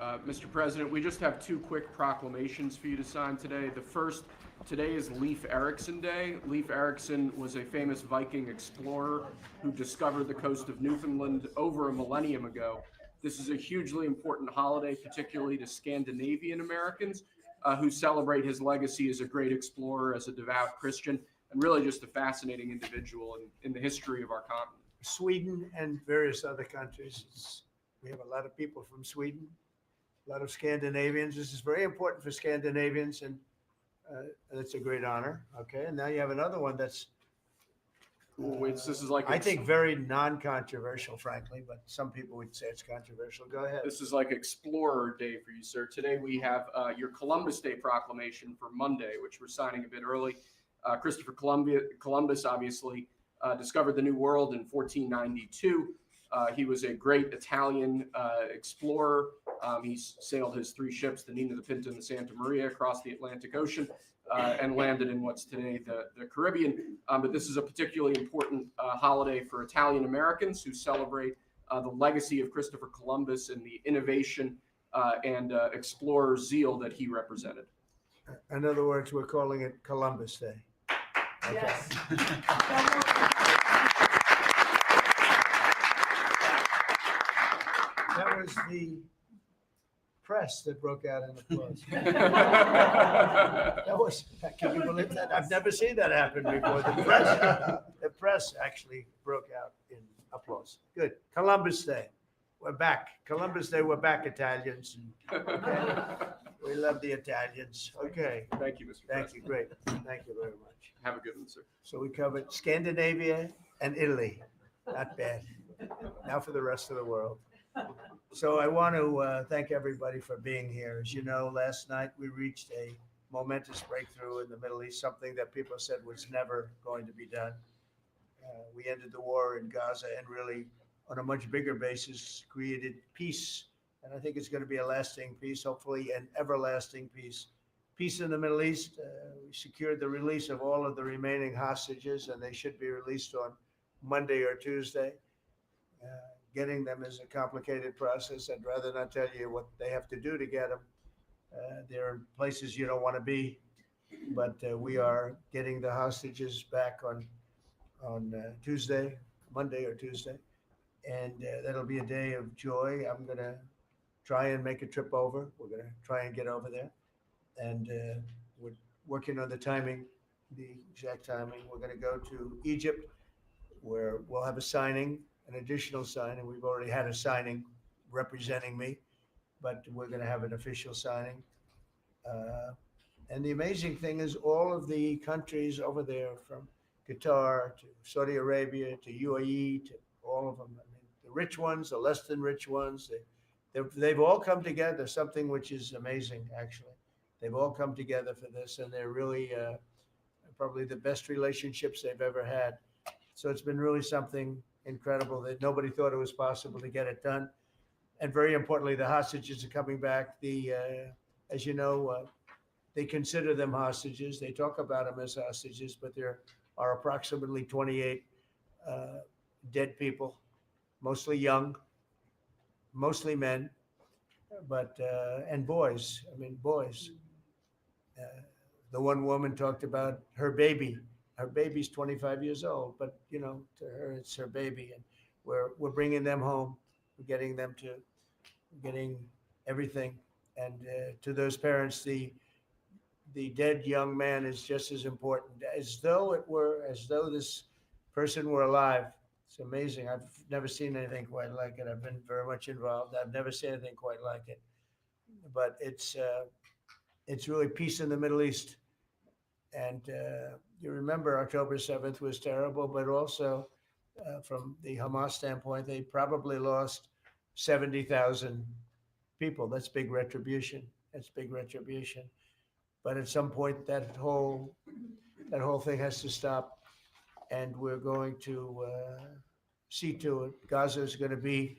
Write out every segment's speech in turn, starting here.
Mr. President, we just have two quick proclamations for you to sign today. The first, today is Leif Erikson Day. Leif Erikson was a famous Viking explorer who discovered the coast of Newfoundland over a millennium ago. This is a hugely important holiday, particularly to Scandinavian Americans who celebrate his legacy as a great explorer, as a devout Christian, and really just a fascinating individual in the history of our continent. Sweden and various other countries. We have a lot of people from Sweden, a lot of Scandinavians. This is very important for Scandinavians, and it's a great honor. Okay, and now you have another one that's, This is like I think, very non-controversial, frankly, but some people would say it's controversial. Go ahead. This is like Explorer Day for you, sir. Today we have your Columbus Day proclamation for Monday, which we're signing a bit early. Christopher Columbus, obviously, discovered the New World in 1492. He was a great Italian explorer. He sailed his three ships, the Nina, the Pinta, and the Santa Maria, across the Atlantic Ocean and landed in what's today the Caribbean. But this is a particularly important holiday for Italian Americans who celebrate the legacy of Christopher Columbus and the innovation and explorer zeal that he represented. In other words, we're calling it Columbus Day. Okay. Yes. That was the press that broke out in applause. Can you believe that? I've never seen that happen before. The press actually broke out in applause. Good. Columbus Day. We're back. Columbus Day, we're back, Italians. Okay. We love the Italians. Okay. Thank you, Mr. Thank you. Great. Thank you very much. Have a good one, sir. So we covered Scandinavia and Italy. Not bad. Now for the rest of the world. So I want to thank everybody for being here. As you know, last night we reached a momentous breakthrough in the Middle East, something that people said was never going to be done. We ended the war in Gaza and really, on a much bigger basis, created peace. And I think it's going to be a lasting peace, hopefully an everlasting peace. Peace in the Middle East. We secured the release of all of the remaining hostages, and they should be released on Monday or Tuesday. Getting them is a complicated process. I'd rather not tell you what they have to do to get them. There are places you don't want to be, but we are getting the hostages back on Tuesday, Monday or Tuesday, and that'll be a day of joy. I'm going to try and make a trip over. We're going to try and get over there, and we're working on the timing, the exact timing. We're going to go to Egypt, where we'll have a signing, an additional signing. We've already had a signing representing me, but we're going to have an official signing. And the amazing thing is all of the countries over there, from Qatar to Saudi Arabia to UAE to all of them, I mean, the rich ones, the less than rich ones, they've all come together, something which is amazing, actually. They've all come together for this, and they're really probably the best relationships they've ever had. So it's been really something incredible that nobody thought it was possible to get it done. And very importantly, the hostages are coming back. As you know, they consider them hostages. They talk about them as hostages, but there are approximately 28 dead people, mostly young, mostly men, but and boys. I mean, boys. The one woman talked about her baby. Her baby's 25 years old, but you know, to her, it's her baby, and we're bringing them home. We're getting them to, getting everything, and to those parents, the dead young man is just as important, as though this person were alive. It's amazing. I've never seen anything quite like it. I've been very much involved. I've never seen anything quite like it. But it's really peace in the Middle East. And you remember October 7th was terrible, but also from the Hamas standpoint, they probably lost 70,000 people. That's big retribution. That's big retribution. But at some point, that whole thing has to stop, and we're going to see to it. Gaza is going to be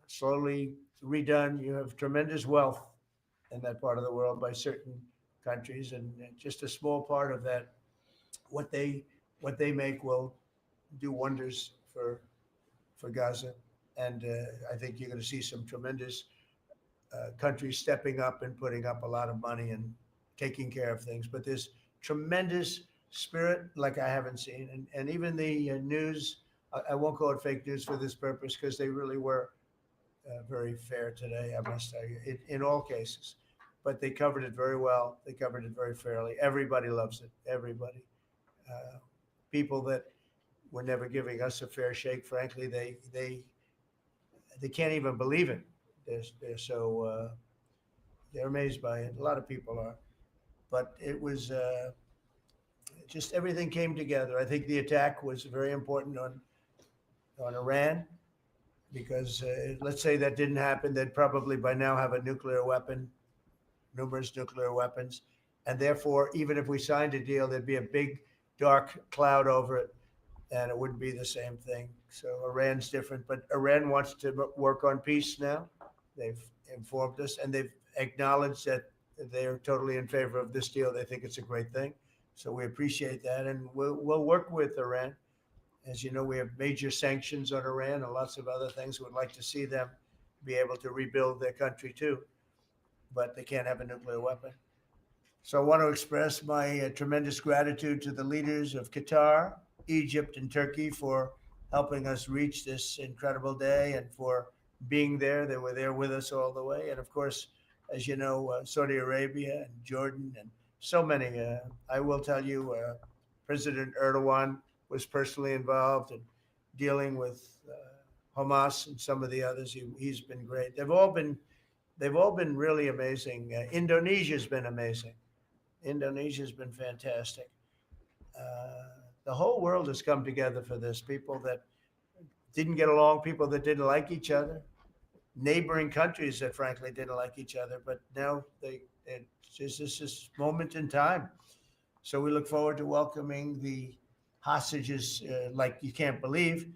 slowly redone. You have tremendous wealth in that part of the world by certain countries, and just a small part of that, what they make will do wonders for Gaza. And I think you're going to see some tremendous countries stepping up and putting up a lot of money and taking care of things. But there's tremendous spirit like I haven't seen. And even the news, I won't call it fake news for this purpose because they really were very fair today, I must tell you, in all cases. But they covered it very well. They covered it very fairly. Everybody loves it. Everybody. People that were never giving us a fair shake, frankly, they can't even believe it. They're so they're amazed by it. A lot of people are. But it was just everything came together. I think the attack was very important on Iran because let's say that didn't happen, they'd probably by now have a nuclear weapon, numerous nuclear weapons. And therefore, even if we signed a deal, there'd be a big dark cloud over it and it wouldn't be the same thing. So Iran's different, but Iran wants to work on peace now. They've informed us and they've acknowledged that they're totally in favor of this deal. They think it's a great thing. So we appreciate that. And we'll work with Iran. As you know, we have major sanctions on Iran and lots of other things. We'd like to see them be able to rebuild their country too, but they can't have a nuclear weapon. So I want to express my tremendous gratitude to the leaders of Qatar, Egypt, and Turkey for helping us reach this incredible day and for being there. They were there with us all the way. And of course, as you know, Saudi Arabia and Jordan and so many. I will tell you, President Erdogan was personally involved in dealing with Hamas and some of the others. He's been great. They've all been really amazing. Indonesia's been amazing. Indonesia's been fantastic. The whole world has come together for this. People that didn't get along, people that didn't like each other, neighboring countries that frankly didn't like each other, but now it's just this moment in time. So we look forward to welcoming the hostages like you can't believe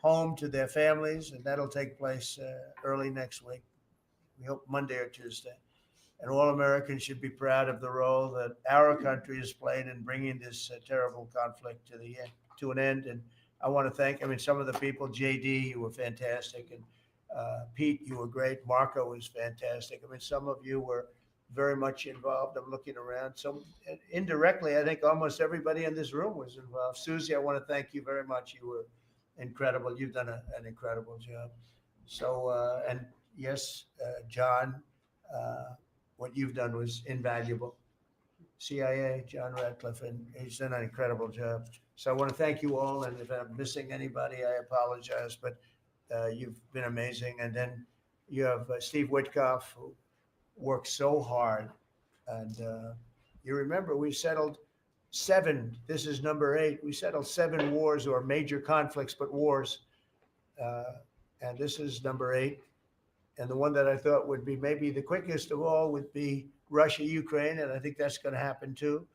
home to their families, and that'll take place early next week. We hope Monday or Tuesday. And all Americans should be proud of the role that our country has played in bringing this terrible conflict to an end. And I want to thank, some of the people, JD, you were fantastic. And Pete, you were great. Marco was fantastic. Some of you were very much involved. I'm looking around. So indirectly, I think almost everybody in this room was involved. Susie, I want to thank you very much. You were incredible. You've done an incredible job. So, and yes, John, what you've done was invaluable. CIA, John Radcliffe, and he's done an incredible job. So I want to thank you all. And if I'm missing anybody, I apologize, but you've been amazing. And then you have Steve Witkoff, who worked so hard. And you remember we settled 7, this is number 8. We settled 7 wars or major conflicts, but wars. And this is number 8. And the one that I thought would be maybe the quickest of all would be Russia, Ukraine. And I think that's going to happen too.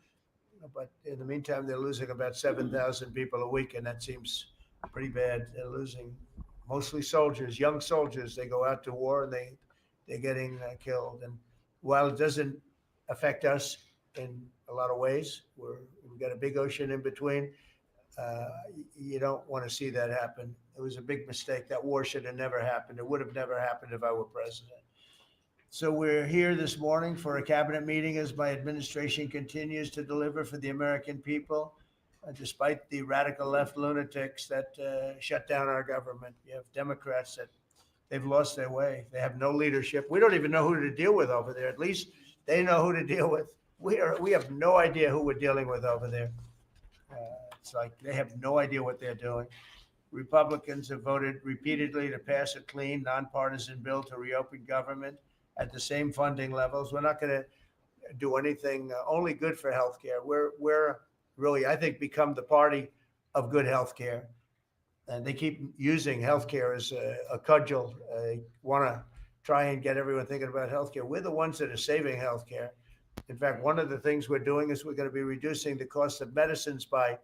But in the meantime, they're losing about 7,000 people a week. And that seems pretty bad. They're losing mostly soldiers, young soldiers. They go out to war and they're getting killed. And while it doesn't affect us in a lot of ways, we've got a big ocean in between. You don't want to see that happen. It was a big mistake. That war should have never happened. It would have never happened if I were president. So we're here this morning for a cabinet meeting as my administration continues to deliver for the American people, despite the radical left lunatics that shut down our government. You have Democrats that they've lost their way. They have no leadership. We don't even know who to deal with over there. At least they know who to deal with. We have no idea who we're dealing with over there. It's like they have no idea what they're doing. Republicans have voted repeatedly to pass a clean, nonpartisan bill to reopen government at the same funding levels. We're not going to do anything only good for healthcare. We're really, I think, become the party of good healthcare. And they keep using healthcare as a cudgel. They want to try and get everyone thinking about healthcare. We're the ones that are saving healthcare. In fact, one of the things we're doing is we're going to be reducing the cost of medicines by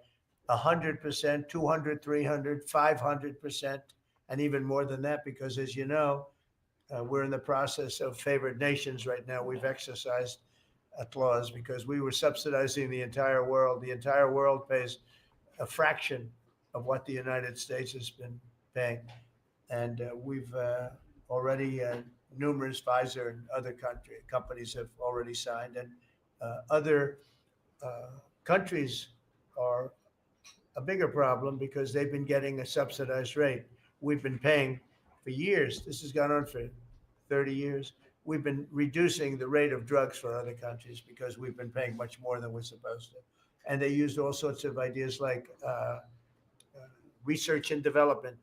100%, 200, 300, 500%, and even more than that, because as you know, we're in the process of favored nations right now. We've exercised a clause because we were subsidizing the entire world. The entire world pays a fraction of what the United States has been paying. And we've already numerous Pfizer and other companies have already signed, and other countries are a bigger problem because they've been getting a subsidized rate. We've been paying for years. This has gone on for 30 years. We've been reducing the rate of drugs for other countries because we've been paying much more than we're supposed to. And they used all sorts of ideas like research and development.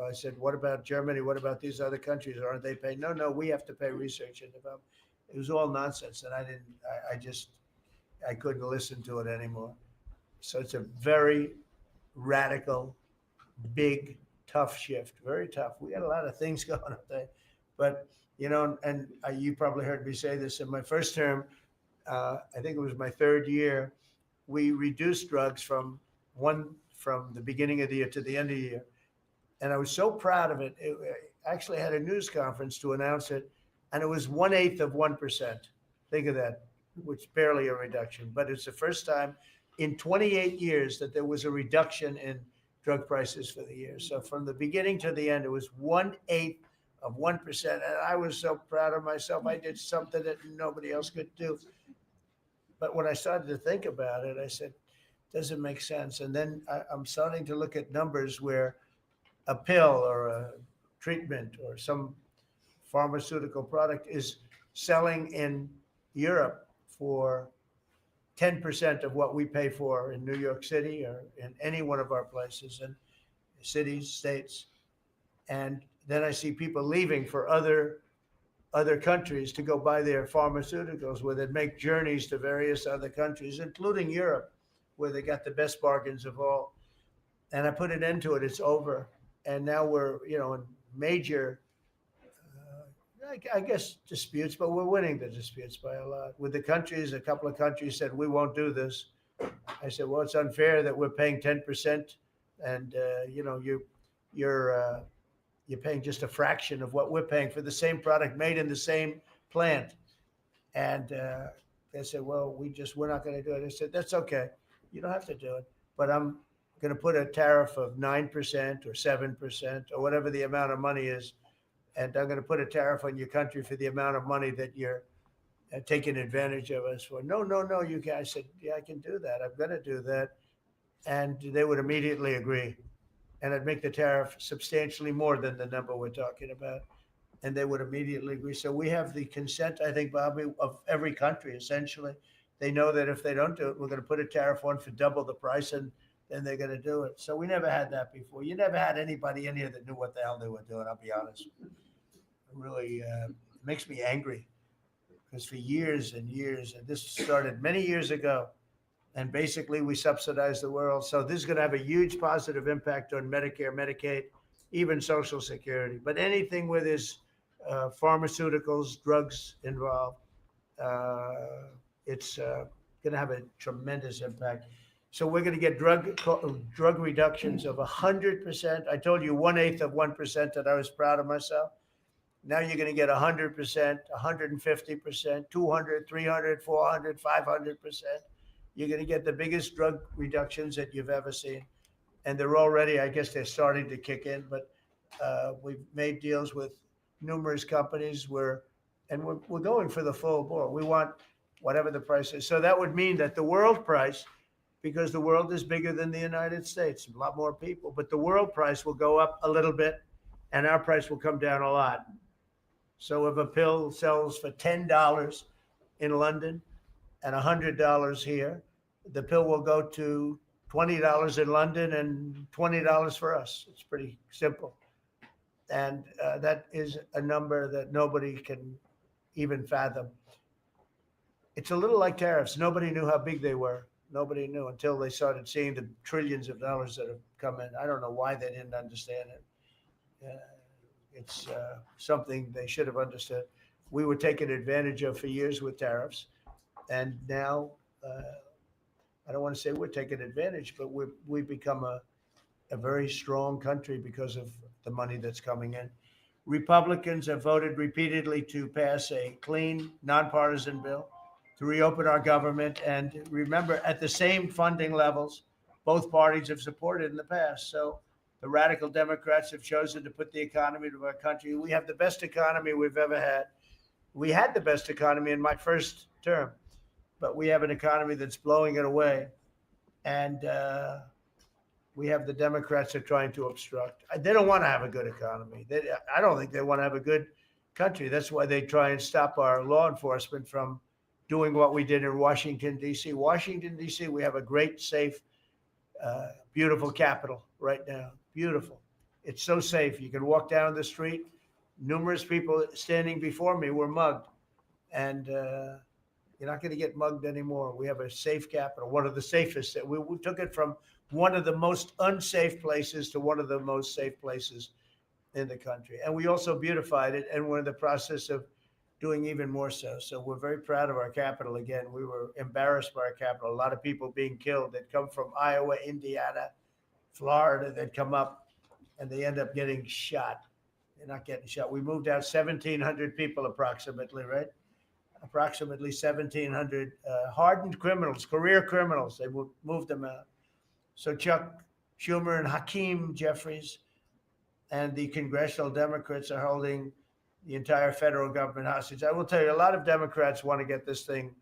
I said, what about Germany? What about these other countries? Aren't they paying? No, we have to pay research and development. It was all nonsense. And I couldn't listen to it anymore. So it's a very radical, big, tough shift. Very tough. We got a lot of things going on there. But, and you probably heard me say this in my first term. I think it was my third year. We reduced drugs from the beginning of the year to the end of the year. And I was so proud of it. I actually had a news conference to announce it, and it was 1/8 of 1%. Think of that, which barely a reduction. But it's the first time in 28 years that there was a reduction in drug prices for the year. So from the beginning to the end, it was 1/8 of 1%. And I was so proud of myself. I did something that nobody else could do. But when I started to think about it, I said, doesn't make sense. And then I'm starting to look at numbers where a pill or a treatment or some pharmaceutical product is selling in Europe for 10% of what we pay for in New York City or in any one of our places and cities, states. And then I see people leaving for other countries to go buy their pharmaceuticals, where they make journeys to various other countries, including Europe, where they got the best bargains of all. And I put an end to it. It's over. And now we're, in major, I guess, disputes, but we're winning the disputes by a lot. With the countries, a couple of countries said, we won't do this. I said, well, it's unfair that we're paying 10% and, you're paying just a fraction of what we're paying for the same product made in the same plant. And they said, well, we're not going to do it. I said, that's okay. You don't have to do it. But I'm going to put a tariff of 9% or 7% or whatever the amount of money is. And I'm going to put a tariff on your country for the amount of money that you're taking advantage of us for. No, you guys said, yeah, I can do that. I'm going to do that. And they would immediately agree. And I'd make the tariff substantially more than the number we're talking about. And they would immediately agree. So we have the consent, I think, Bobby, of every country, essentially. They know that if they don't do it, we're going to put a tariff on for double the price, and then they're going to do it. So we never had that before. You never had anybody in here that knew what the hell they were doing, I'll be honest. It really makes me angry. Because for years and years, and this started many years ago, and basically we subsidize the world. So this is going to have a huge positive impact on Medicare, Medicaid, even Social Security. But anything where there's pharmaceuticals, drugs involved, it's going to have a tremendous impact. So we're going to get drug reductions of 100%. I told you 1/8 of 1% that I was proud of myself. Now you're going to get 100%, 150%, 200, 300, 400, 500%. You're going to get the biggest drug reductions that you've ever seen. And they're already, I guess they're starting to kick in, but we've made deals with numerous companies we're going for the full board. We want whatever the price is. So that would mean that the world price, because the world is bigger than the United States, a lot more people, but the world price will go up a little bit and our price will come down a lot. So if a pill sells for $10 in London and $100 here, the pill will go to $20 in London and $20 for us. It's pretty simple. And that is a number that nobody can even fathom. It's a little like tariffs. Nobody knew how big they were. Nobody knew until they started seeing the trillions of dollars that have come in. I don't know why they didn't understand it. It's something they should have understood. We were taken advantage of for years with tariffs. And now, I don't want to say we're taking advantage, but we've become a very strong country because of the money that's coming in. Republicans have voted repeatedly to pass a clean, nonpartisan bill to reopen our government. And remember, at the same funding levels, both parties have supported in the past. So The radical Democrats have chosen to put the economy of our country. We have the best economy we've ever had. We had the best economy in my first term, but we have an economy that's blowing it away. And we have the Democrats that are trying to obstruct. They don't want to have a good economy. I don't think they want to have a good country. That's why they try and stop our law enforcement from doing what we did in Washington, D.C. Washington, D.C., we have a great, safe, beautiful capital right now. Beautiful. It's so safe. You can walk down the street. Numerous people standing before me were mugged. And you're not going to get mugged anymore. We have a safe capital, one of the safest. We took it from one of the most unsafe places to one of the most safe places in the country. And we also beautified it, and we're in the process of doing even more so. So we're very proud of our capital. Again, we were embarrassed by our capital. A lot of people being killed that come from Iowa, Indiana, Florida, that come up, and they end up getting shot. They're not getting shot. We moved out 1,700 people approximately, right? Approximately 1,700 hardened criminals, career criminals. They moved them out. So Chuck Schumer and Hakeem Jeffries and the congressional Democrats are holding the entire federal government hostage. I will tell you, a lot of Democrats want to get this thing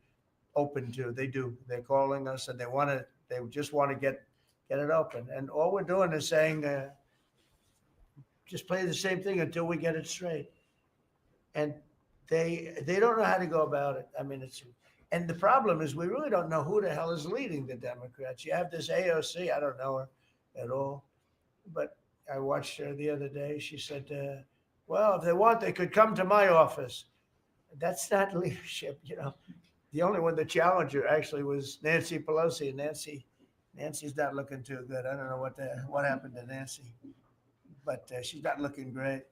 open too. They do. They're calling us, and they just want to get it open. And all we're doing is saying, just play the same thing until we get it straight. And they don't know how to go about it. I mean, and the problem is we really don't know who the hell is leading the Democrats. You have this AOC. I don't know her at all, but I watched her the other day. She said, well, if they want, they could come to my office. That's not leadership, you know. The only one that challenged her actually was Nancy Pelosi, and Nancy's not looking too good. I don't know what happened to Nancy, but she's not looking great.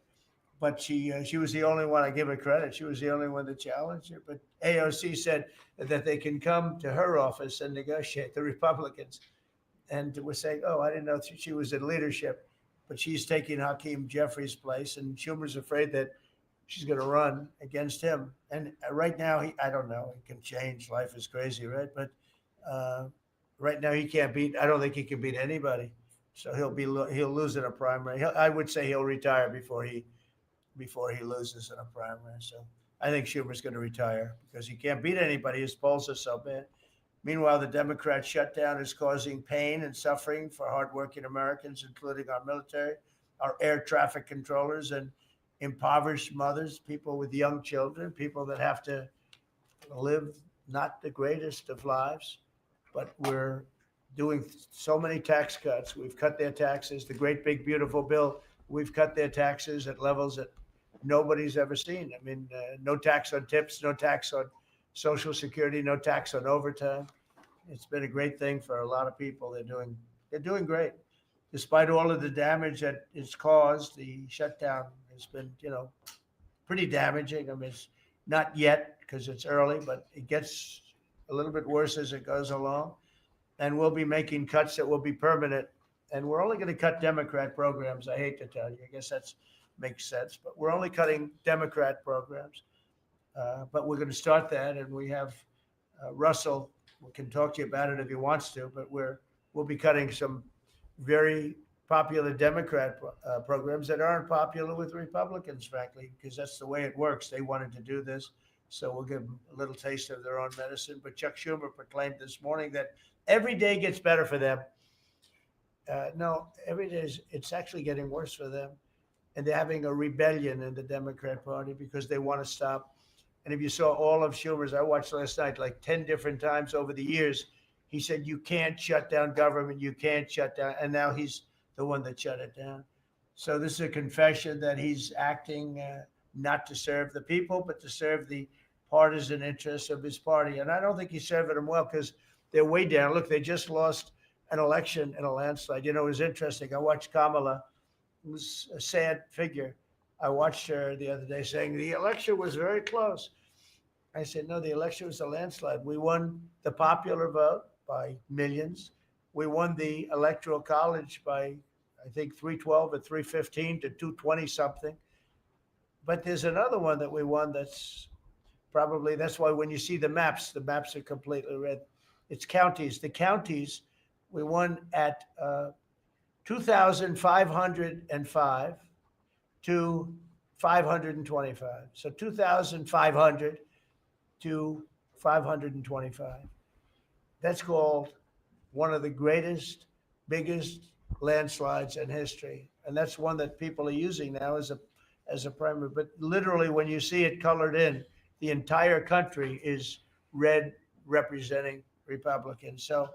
But she was the only one. I give her credit. She was the only one that challenged her. But AOC said that they can come to her office and negotiate, the Republicans. And we're saying, oh, I didn't know she was in leadership. But she's taking Hakeem Jeffries' place, and Schumer's afraid that she's going to run against him. And right now, I don't know. It can change. Life is crazy, right? But right now, he can't beat. I don't think he can beat anybody. So he'll lose in a primary. I would say he'll retire before he loses in a primary. So I think Schumer's going to retire because he can't beat anybody. His polls are so bad. Meanwhile, the Democrat shutdown is causing pain and suffering for hardworking Americans, including our military, our air traffic controllers, and impoverished mothers, people with young children, people that have to live not the greatest of lives. But we're doing so many tax cuts. We've cut their taxes. The great big beautiful bill, we've cut their taxes at levels that nobody's ever seen. I mean, no tax on tips, no tax on Social Security, no tax on overtime. It's been a great thing for a lot of people. They're doing great. Despite all of the damage that it's caused, the shutdown has been, pretty damaging. I mean, it's not yet because it's early, but it gets a little bit worse as it goes along. And we'll be making cuts that will be permanent. And we're only going to cut Democrat programs. I hate to tell you. I guess that makes sense. But we're only cutting Democrat programs. But we're going to start that. And we have Russell. We can talk to you about it if he wants to. But we'll be cutting some very popular Democrat programs that aren't popular with Republicans, frankly, because that's the way it works. They wanted to do this. So we'll give them a little taste of their own medicine. But Chuck Schumer proclaimed this morning that every day gets better for them. No, every day it's actually getting worse for them. And they're having a rebellion in the Democrat Party because they want to stop. And if you saw all of Schumer's, I watched last night like 10 different times over the years, he said, you can't shut down government, you can't shut down. And now he's the one that shut it down. So this is a confession that he's acting not to serve the people, but to serve the partisan interests of his party. And I don't think he's serving them well because they're way down. Look, they just lost an election in a landslide. It was interesting. I watched Kamala. It was a sad figure. I watched her the other day saying the election was very close. I said, no, the election was a landslide. We won the popular vote by millions. We won the electoral college by, I think, 312 or 315 to 220 something. But there's another one that we won that's why when you see the maps are completely red. It's counties. The counties, we won at 2,505 to 525. So 2,500 to 525. That's called one of the greatest, biggest landslides in history. And that's one that people are using now as a primary. But literally, when you see it colored in, the entire country is red representing Republicans. So,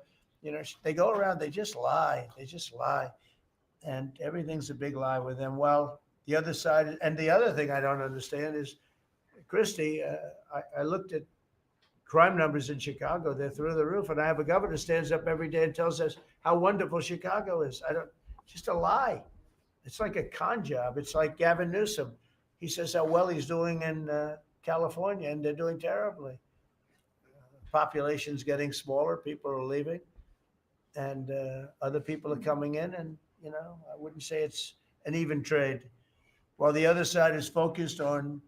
they go around, they just lie. They just lie. And everything's a big lie with them. Well, the other side, and the other thing I don't understand is, Christie, I looked at crime numbers in Chicago. They're through the roof. And I have a governor stands up every day and tells us how wonderful Chicago is. Just a lie. It's like a con job. It's like Gavin Newsom. He says how well he's doing in California, and they're doing terribly. Population's getting smaller. People are leaving, and other people are coming in. And, I wouldn't say it's an even trade. While the other side is focused on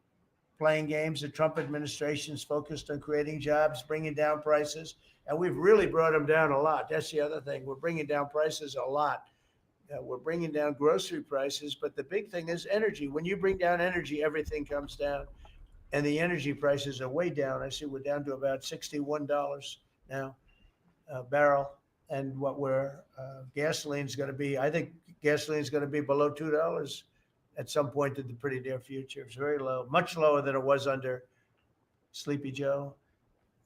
playing games, the Trump administration is focused on creating jobs, bringing down prices. And we've really brought them down a lot. That's the other thing. We're bringing down prices a lot. We're bringing down grocery prices. But the big thing is energy. When you bring down energy, everything comes down. And the energy prices are way down. I see we're down to about $61 now a barrel. And what gasoline's going to be, I think gasoline's going to be below $2 at some point in the pretty near future. It's very low, much lower than it was under Sleepy Joe.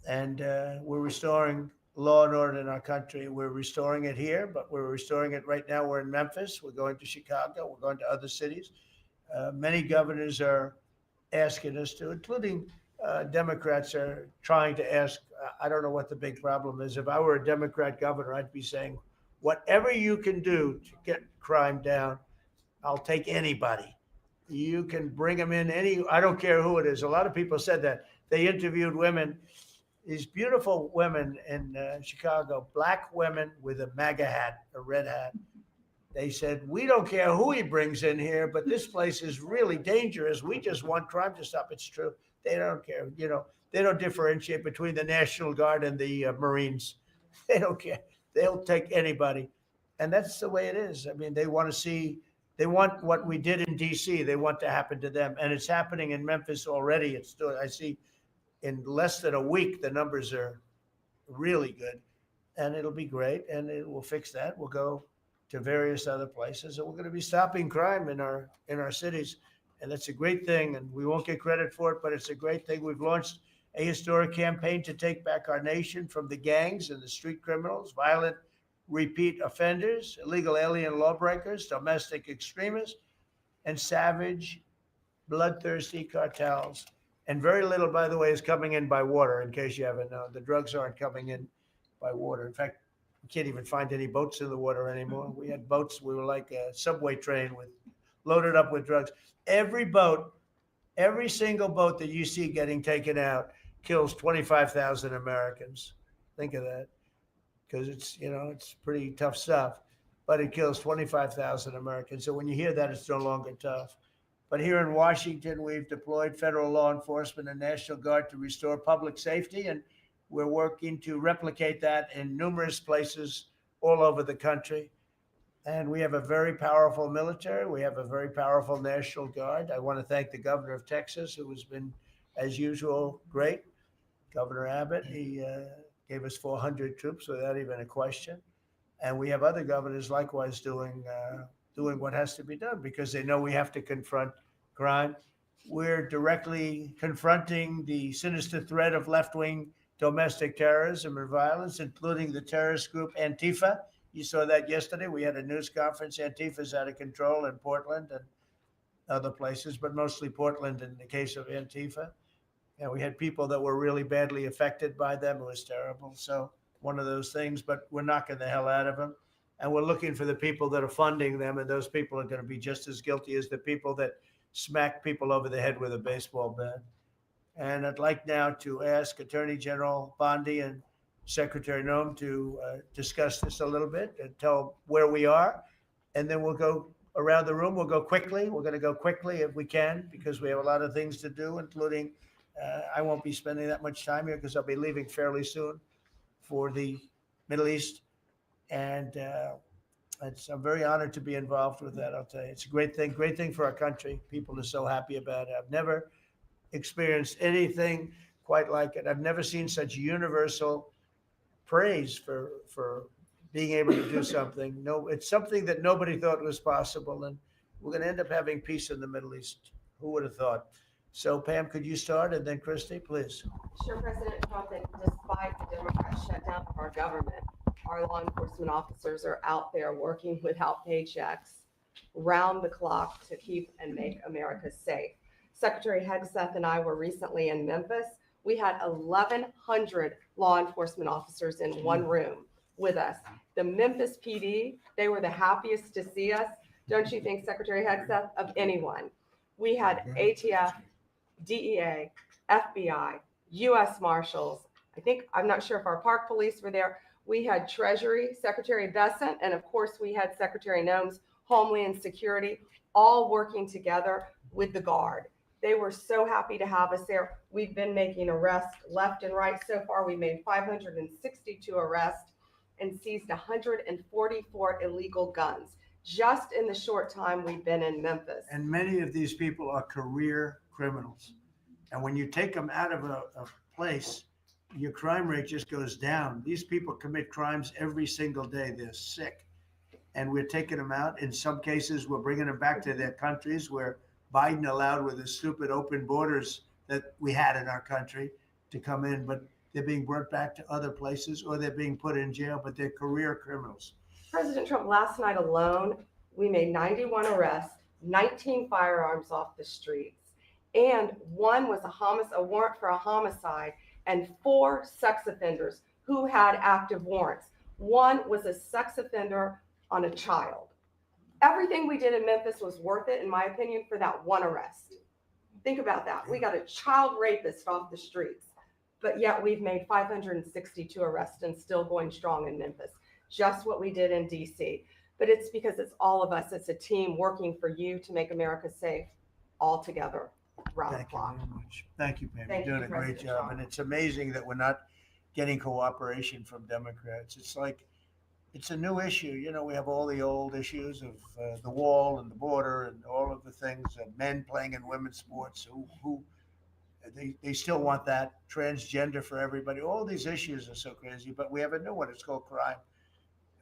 And we're restoring law and order in our country. We're restoring it here, but we're restoring it right now. We're in Memphis. We're going to Chicago. We're going to other cities. Many governors are asking us to, including Democrats are trying to ask. I don't know what the big problem is. If I were a Democrat governor, I'd be saying, whatever you can do to get crime down, I'll take anybody. You can bring them in I don't care who it is. A lot of people said that. They interviewed women, these beautiful women in Chicago, black women with a MAGA hat, a red hat. They said, we don't care who he brings in here, but this place is really dangerous. We just want crime to stop. It's true. They don't care. They don't differentiate between the National Guard and the Marines. They don't care. They'll take anybody. And that's the way it is. I mean, they want what we did in D.C. They want to happen to them. And it's happening in Memphis already. I see in less than a week, the numbers are really good. And it'll be great. And it will fix that. We'll go to various other places. And we're going to be stopping crime in our cities. And that's a great thing. And we won't get credit for it, but it's a great thing. We've launched a historic campaign to take back our nation from the gangs and the street criminals, violent repeat offenders, illegal alien lawbreakers, domestic extremists, and savage, bloodthirsty cartels. And very little, by the way, is coming in by water, in case you haven't known. The drugs aren't coming in by water. In fact, we can't even find any boats in the water anymore. We had boats, we were like a subway train loaded up with drugs. Every single boat that you see getting taken out kills 25,000 Americans. Think of that. Because it's pretty tough stuff, but it kills 25,000 Americans. So when you hear that, it's no longer tough. But here in Washington, we've deployed federal law enforcement and National Guard to restore public safety, and we're working to replicate that in numerous places all over the country. And we have a very powerful military. We have a very powerful National Guard. I want to thank the governor of Texas, who has been, as usual, great. Governor Abbott, he gave us 400 troops without even a question. And we have other governors likewise doing what has to be done because they know we have to confront crime. We're directly confronting the sinister threat of left-wing domestic terrorism and violence, including the terrorist group Antifa. You saw that yesterday. We had a news conference. Antifa's out of control in Portland and other places, but mostly Portland in the case of Antifa. And we had people that were really badly affected by them. It was terrible. So one of those things, but we're knocking the hell out of them. And we're looking for the people that are funding them. And those people are going to be just as guilty as the people that smack people over the head with a baseball bat. And I'd like now to ask Attorney General Bondi and Secretary Noem to discuss this a little bit and tell where we are. And then we'll go around the room. We'll go quickly. We're going to go quickly if we can, because we have a lot of things to do, including I won't be spending that much time here because I'll be leaving fairly soon for the Middle East. And I'm very honored to be involved with that. I'll tell you, it's a great thing for our country. People are so happy about it. I've never experienced anything quite like it. I've never seen such universal praise for being able to do something. No, it's something that nobody thought was possible, and we're going to end up having peace in the Middle East. Who would have thought? So, Pam, could you start, and then Christy, please. Sure, President Trump, that despite the Democrat shutdown of our government, our law enforcement officers are out there working without paychecks, round the clock to keep and make America safe. Secretary Hegseth and I were recently in Memphis. We had 1,100 law enforcement officers in one room with us. The Memphis PD, they were the happiest to see us. Don't you think, Secretary Hegseth, of anyone? We had ATF, DEA, FBI, U.S. Marshals. I'm not sure if our park police were there. We had Treasury, Secretary Bessent, and of course we had Secretary Noem's Homeland Security, all working together with the Guard. They were so happy to have us there. We've been making arrests left and right. So far, we made 562 arrests and seized 144 illegal guns just in the short time we've been in Memphis. And many of these people are career criminals. And when you take them out of a place, your crime rate just goes down. These people commit crimes every single day. They're sick. And we're taking them out. In some cases, we're bringing them back to their countries where Biden allowed, with the stupid open borders that we had in our country, to come in. But they're being brought back to other places, or they're being put in jail, but they're career criminals. President Trump, last night alone, we made 91 arrests, 19 firearms off the streets, and one was a warrant for a homicide, and 4 sex offenders who had active warrants. One was a sex offender on a child. Everything we did in Memphis was worth it, in my opinion, for that one arrest. Think about that. We got a child rapist off the streets, but yet we've made 562 arrests and still going strong in Memphis. Just what we did in DC. But it's because it's all of us. It's a team working for you to make America safe all together around the clock. Thank you very much. Thank you, Pam. Thank You're you, doing a great President job. Trump. And it's amazing that we're not getting cooperation from Democrats. It's like, it's a new issue. You know, we have all the old issues of the wall and the border and all of the things, men playing in women's sports who they still want that, transgender for everybody. All these issues are so crazy, but we have a new one. It's called crime.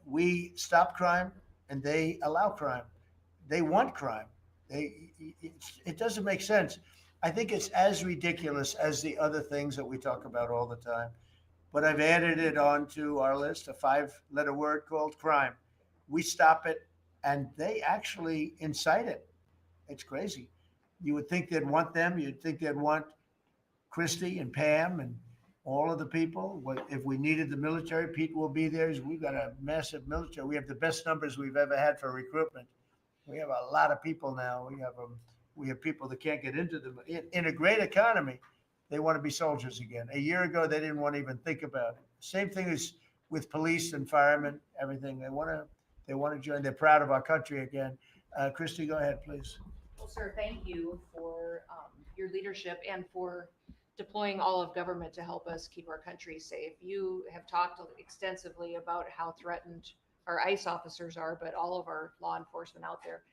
We stop crime and they allow crime. They want crime. It doesn't make sense. I think it's as ridiculous as the other things that we talk about all the time. But I've added it onto our list, a 5-letter word called crime. We stop it and they actually incite it. It's crazy. You would think they'd want them. You'd think they'd want Christy and Pam and all of the people. If we needed the military, Pete will be there. We've got a massive military. We have the best numbers we've ever had for recruitment. We have a lot of people now. We have people that can't get into them. In a great economy, they want to be soldiers again. A year ago, they didn't want to even think about it. Same thing as with police and firemen, everything. They want to join. They're proud of our country again. Christy, go ahead, please. Well, sir, thank you for your leadership and for deploying all of government to help us keep our country safe. You have talked extensively about how threatened our ICE officers are, but all of our law enforcement out there.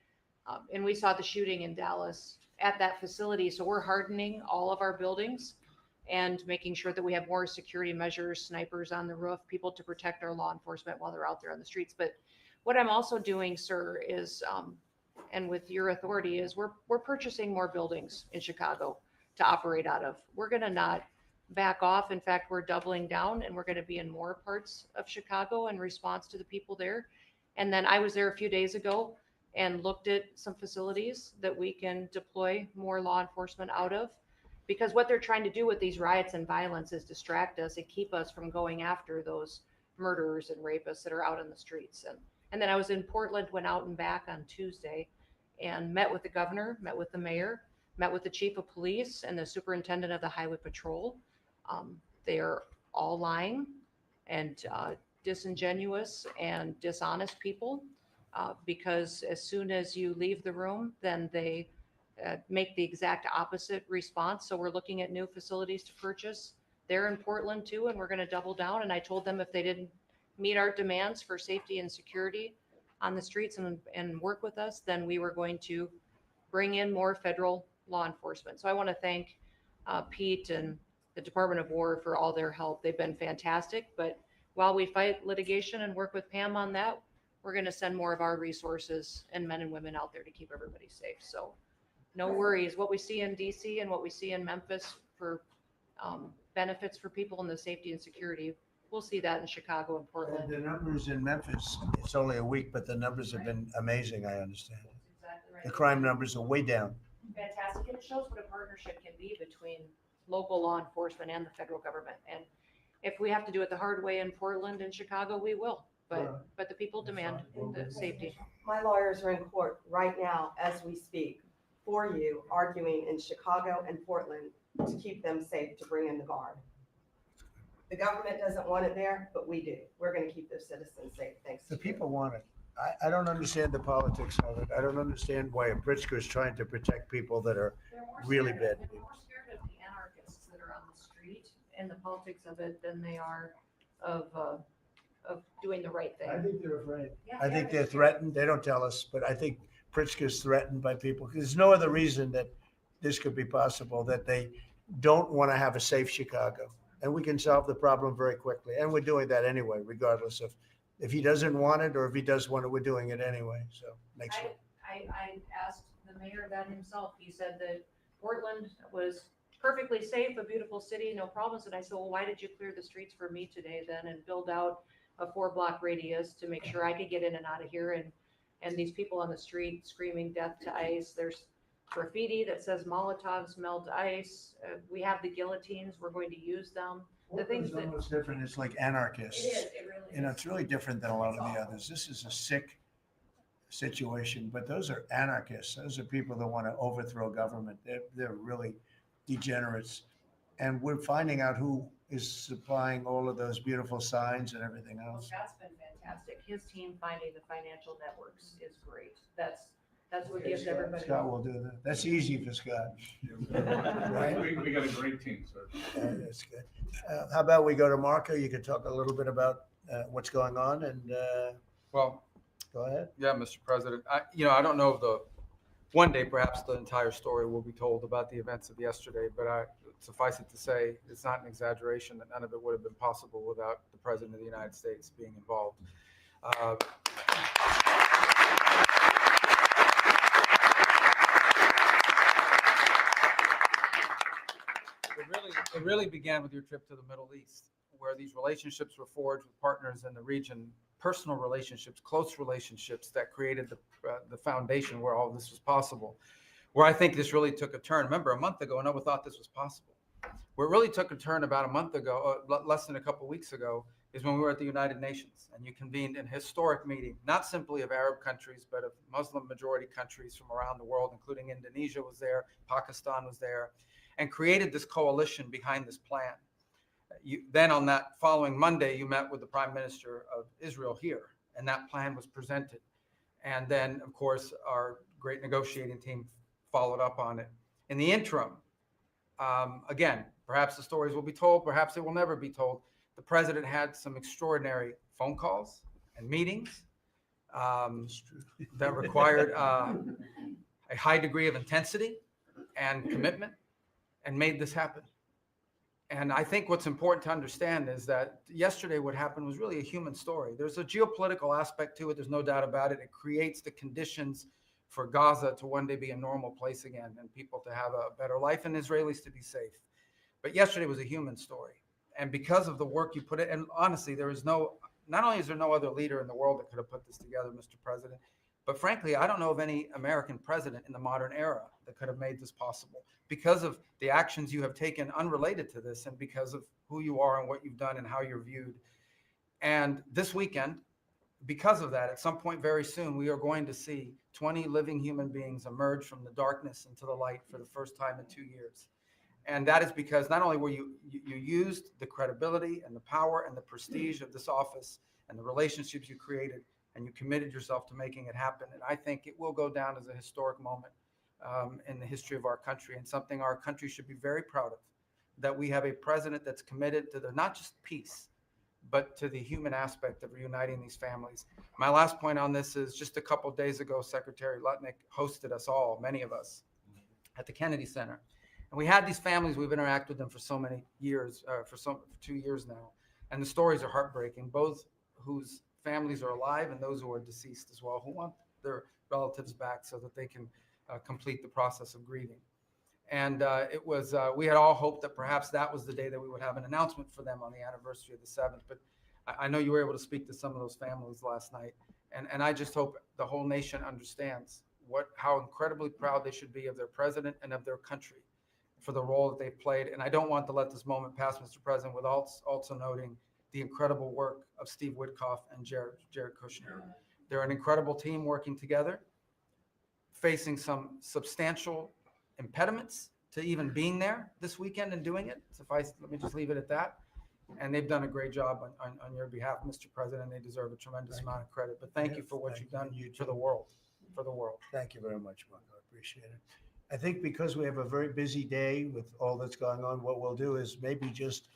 And we saw the shooting in Dallas at that facility. So we're hardening all of our buildings and making sure that we have more security measures, snipers on the roof, people to protect our law enforcement while they're out there on the streets. But what I'm also doing, sir, is, and with your authority, is we're purchasing more buildings in Chicago to operate out of. We're going to not back off. In fact, we're doubling down and we're going to be in more parts of Chicago in response to the people there. And then I was there a few days ago and looked at some facilities that we can deploy more law enforcement out of, because what they're trying to do with these riots and violence is distract us and keep us from going after those murderers and rapists that are out on the streets. And then I was in Portland, went out and back on Tuesday and met with the governor, met with the mayor, met with the chief of police and the superintendent of the highway patrol. They are all lying and disingenuous and dishonest people. Because as soon as you leave the room, then they make the exact opposite response. So we're looking at new facilities to purchase. They're in Portland too, and we're going to double down. And I told them if they didn't meet our demands for safety and security on the streets and work with us, then we were going to bring in more federal law enforcement. So I want to thank Pete and the Department of War for all their help. They've been fantastic. But while we fight litigation and work with Pam on that, we're going to send more of our resources and men and women out there to keep everybody safe. So no worries. What we see in DC and what we see in Memphis for benefits for people in the safety and security, we'll see that in Chicago and Portland. The numbers in Memphis, it's only a week, but the numbers have been amazing, I understand. That's exactly right. The crime numbers are way down. Fantastic. And it shows what a partnership can be between local law enforcement and the federal government. And if we have to do it the hard way in Portland and Chicago, we will. But the people demand the safety. My lawyers are in court right now as we speak for you, arguing in Chicago and Portland to keep them safe, to bring in the guard. The government doesn't want it there, but we do. We're going to keep their citizens safe. Thanks. The people want it. I don't understand the politics of it. I don't understand why a Pritzker is trying to protect people that are really bad. They're more scared of the anarchists that are on the street and the politics of it than they are of doing the right thing. I think they're afraid. Yeah, I think they're threatened. They don't tell us, but I think Pritzker's threatened by people. There's no other reason that this could be possible, that they don't want to have a safe Chicago. And we can solve the problem very quickly. And we're doing that anyway, regardless of if he doesn't want it or if he does want it, we're doing it anyway. So makes sense. I asked the mayor that himself. He said that Portland was perfectly safe, a beautiful city, no problems. And I said, well, why did you clear the streets for me today then and build out a 4-block radius to make sure I could get in and out of here? And these people on the street screaming death to ICE. There's graffiti that says Molotovs melt ICE. We have the guillotines. We're going to use them. The things that It's different. It's like anarchists. it is, it really You know, is. it's really different than a lot of the others. This is a sick situation, but those are anarchists. Those are people that want to overthrow government. They're really degenerates. And we're finding out who is supplying all of those beautiful signs and everything Well, else. Scott's been fantastic. His team finding the financial networks is great. That's what gives everybody. Scott will do that. That's easy for Scott. Right. We got a great team, sir. That's good. How about we go to Marco? You could talk a little bit about what's going on and Well, go ahead. yeah, Mr. President, I don't know if one day perhaps the entire story will be told about the events of yesterday, but suffice it to say, it's not an exaggeration that none of it would have been possible without the President of the United States being involved. It really began with your trip to the Middle East, where these relationships were forged with partners in the region, personal relationships, close relationships that created the foundation where all of this was possible. Where I think this really took a turn. Remember, a month ago, no one thought this was possible. Where it really took a turn about a month ago, less than a couple of weeks ago, is when we were at the United Nations and you convened an historic meeting, not simply of Arab countries, but of Muslim majority countries from around the world, including Indonesia was there, Pakistan was there, and created this coalition behind this plan. Then on that following Monday, you met with the Prime Minister of Israel here, and that plan was presented. And then, of course, our great negotiating team followed up on it. In the interim, again, perhaps the stories will be told, perhaps it will never be told. The president had some extraordinary phone calls and meetings that required a high degree of intensity and commitment and made this happen. And I think what's important to understand is that yesterday what happened was really a human story. There's a geopolitical aspect to it. There's no doubt about it. It creates the conditions for Gaza to one day be a normal place again and people to have a better life and Israelis to be safe. But yesterday was a human story. And because of the work you put in, and honestly, not only is there no other leader in the world that could have put this together, Mr. President, but frankly, I don't know of any American president in the modern era that could have made this possible because of the actions you have taken unrelated to this and because of who you are and what you've done and how you're viewed. And this weekend, because of that, at some point very soon, we are going to see 20 living human beings emerge from the darkness into the light for the first time in 2 years. And that is because not only were you used the credibility and the power and the prestige of this office and the relationships you created, and you committed yourself to making it happen. And I think it will go down as a historic moment in the history of our country and something our country should be very proud of, that we have a president that's committed to not just peace, but to the human aspect of reuniting these families. My last point on this is just a couple of days ago, Secretary Lutnick hosted us all, many of us, at the Kennedy Center. And we had these families, we've interacted with them for so many years, for 2 years now. And the stories are heartbreaking, both whose families are alive and those who are deceased as well, who want their relatives back so that they can complete the process of grieving. And it was, we had all hoped that perhaps that was the day that we would have an announcement for them on the anniversary of the 7th. But I know you were able to speak to some of those families last night. And I just hope the whole nation understands how incredibly proud they should be of their president and of their country for the role that they've played. And I don't want to let this moment pass, Mr. President, without also noting the incredible work of Steve Witkoff and Jared Kushner. They're an incredible team working together, facing some substantial impediments to even being there this weekend and doing it. Let me just leave it at that. And they've done a great job on your behalf, Mr. President. They deserve a tremendous amount of credit. But thank you for what you've done for the world. Thank you very much, Marco. I appreciate it. I think because we have a very busy day with all that's going on, what we'll do is maybe just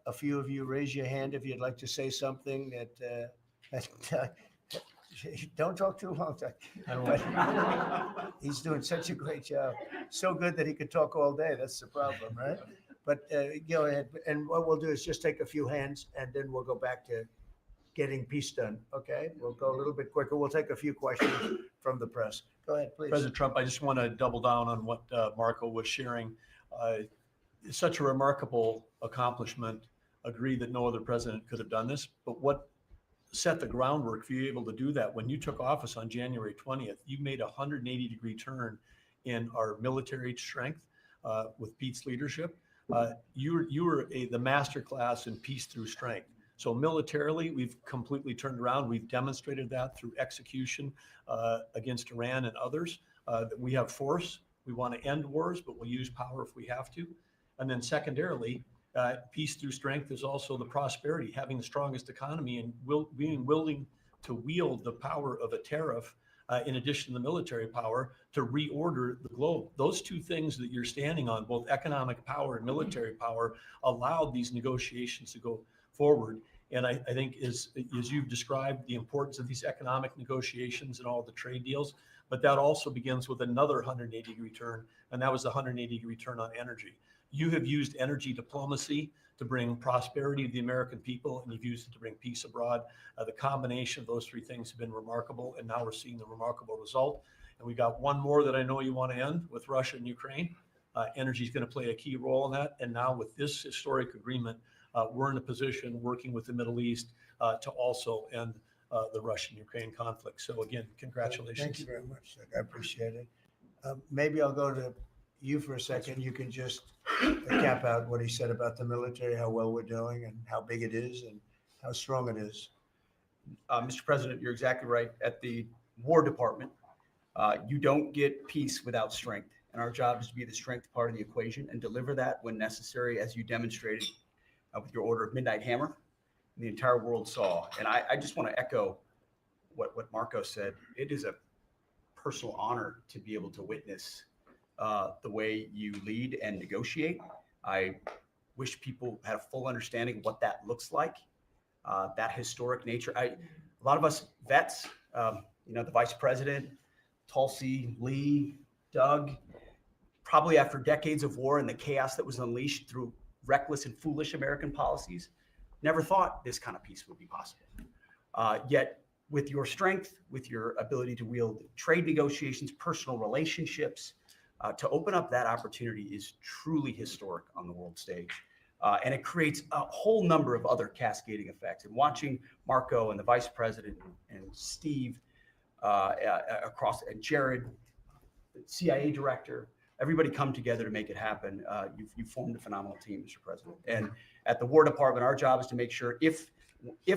a few of you raise your hand if you'd like to say something that don't talk too long. But he's doing such a great job. So good that he could talk all day. That's the problem, right? But go ahead. And what we'll do is just take a few hands and then we'll go back to getting peace done. Okay? We'll go a little bit quicker. We'll take a few questions from the press. Go ahead, please. President Trump, I just want to double down on what Marco was sharing. It's such a remarkable accomplishment. Agree that no other president could have done this, but what set the groundwork for you able to do that? When you took office on January 20th, you made a 180-degree turn in our military strength with Pete's leadership. You were the master class in peace through strength. So militarily, we've completely turned around. We've demonstrated that through execution against Iran and others, that we have force. We want to end wars, but we'll use power if we have to. And then secondarily, peace through strength is also the prosperity, having the strongest economy and being willing to wield the power of a tariff in addition to the military power to reorder the globe. Those two things that you're standing on, both economic power and military power, allowed these negotiations to go forward. And I think as you've described the importance of these economic negotiations and all the trade deals, but that also begins with another 180-degree turn, and that was the 180-degree turn on energy. You have used energy diplomacy to bring prosperity to the American people, and you've used it to bring peace abroad. The combination of those three things have been remarkable, and now we're seeing the remarkable result. And we got one more that I know you want to end with Russia and Ukraine. Energy is going to play a key role in that. And now with this historic agreement, we're in a position working with the Middle East to also end the Russian-Ukraine conflict. So again, congratulations. Thank you very much. I appreciate it. Maybe I'll go to you for a second. You can just cap out what he said about the military, how well we're doing and how big it is and how strong it is. Mr. President, you're exactly right. At the War Department, you don't get peace without strength. And our job is to be the strength part of the equation and deliver that when necessary, as you demonstrated with your order of Midnight Hammer. The entire world saw. And I just want to echo what Marco said. It is a personal honor to be able to witness the way you lead and negotiate. I wish people had a full understanding of what that looks like, that historic nature. A lot of us vets, the Vice President, Tulsi, Lee, Doug, probably after decades of war and the chaos that was unleashed through reckless and foolish American policies, never thought this kind of peace would be possible. Yet with your strength, with your ability to wield trade negotiations, personal relationships, to open up that opportunity is truly historic on the world stage. And it creates a whole number of other cascading effects. And watching Marco and the Vice President and Steve and Jared, the CIA director, everybody come together to make it happen. You've formed a phenomenal team, Mr. President. And at the War Department, our job is to make sure if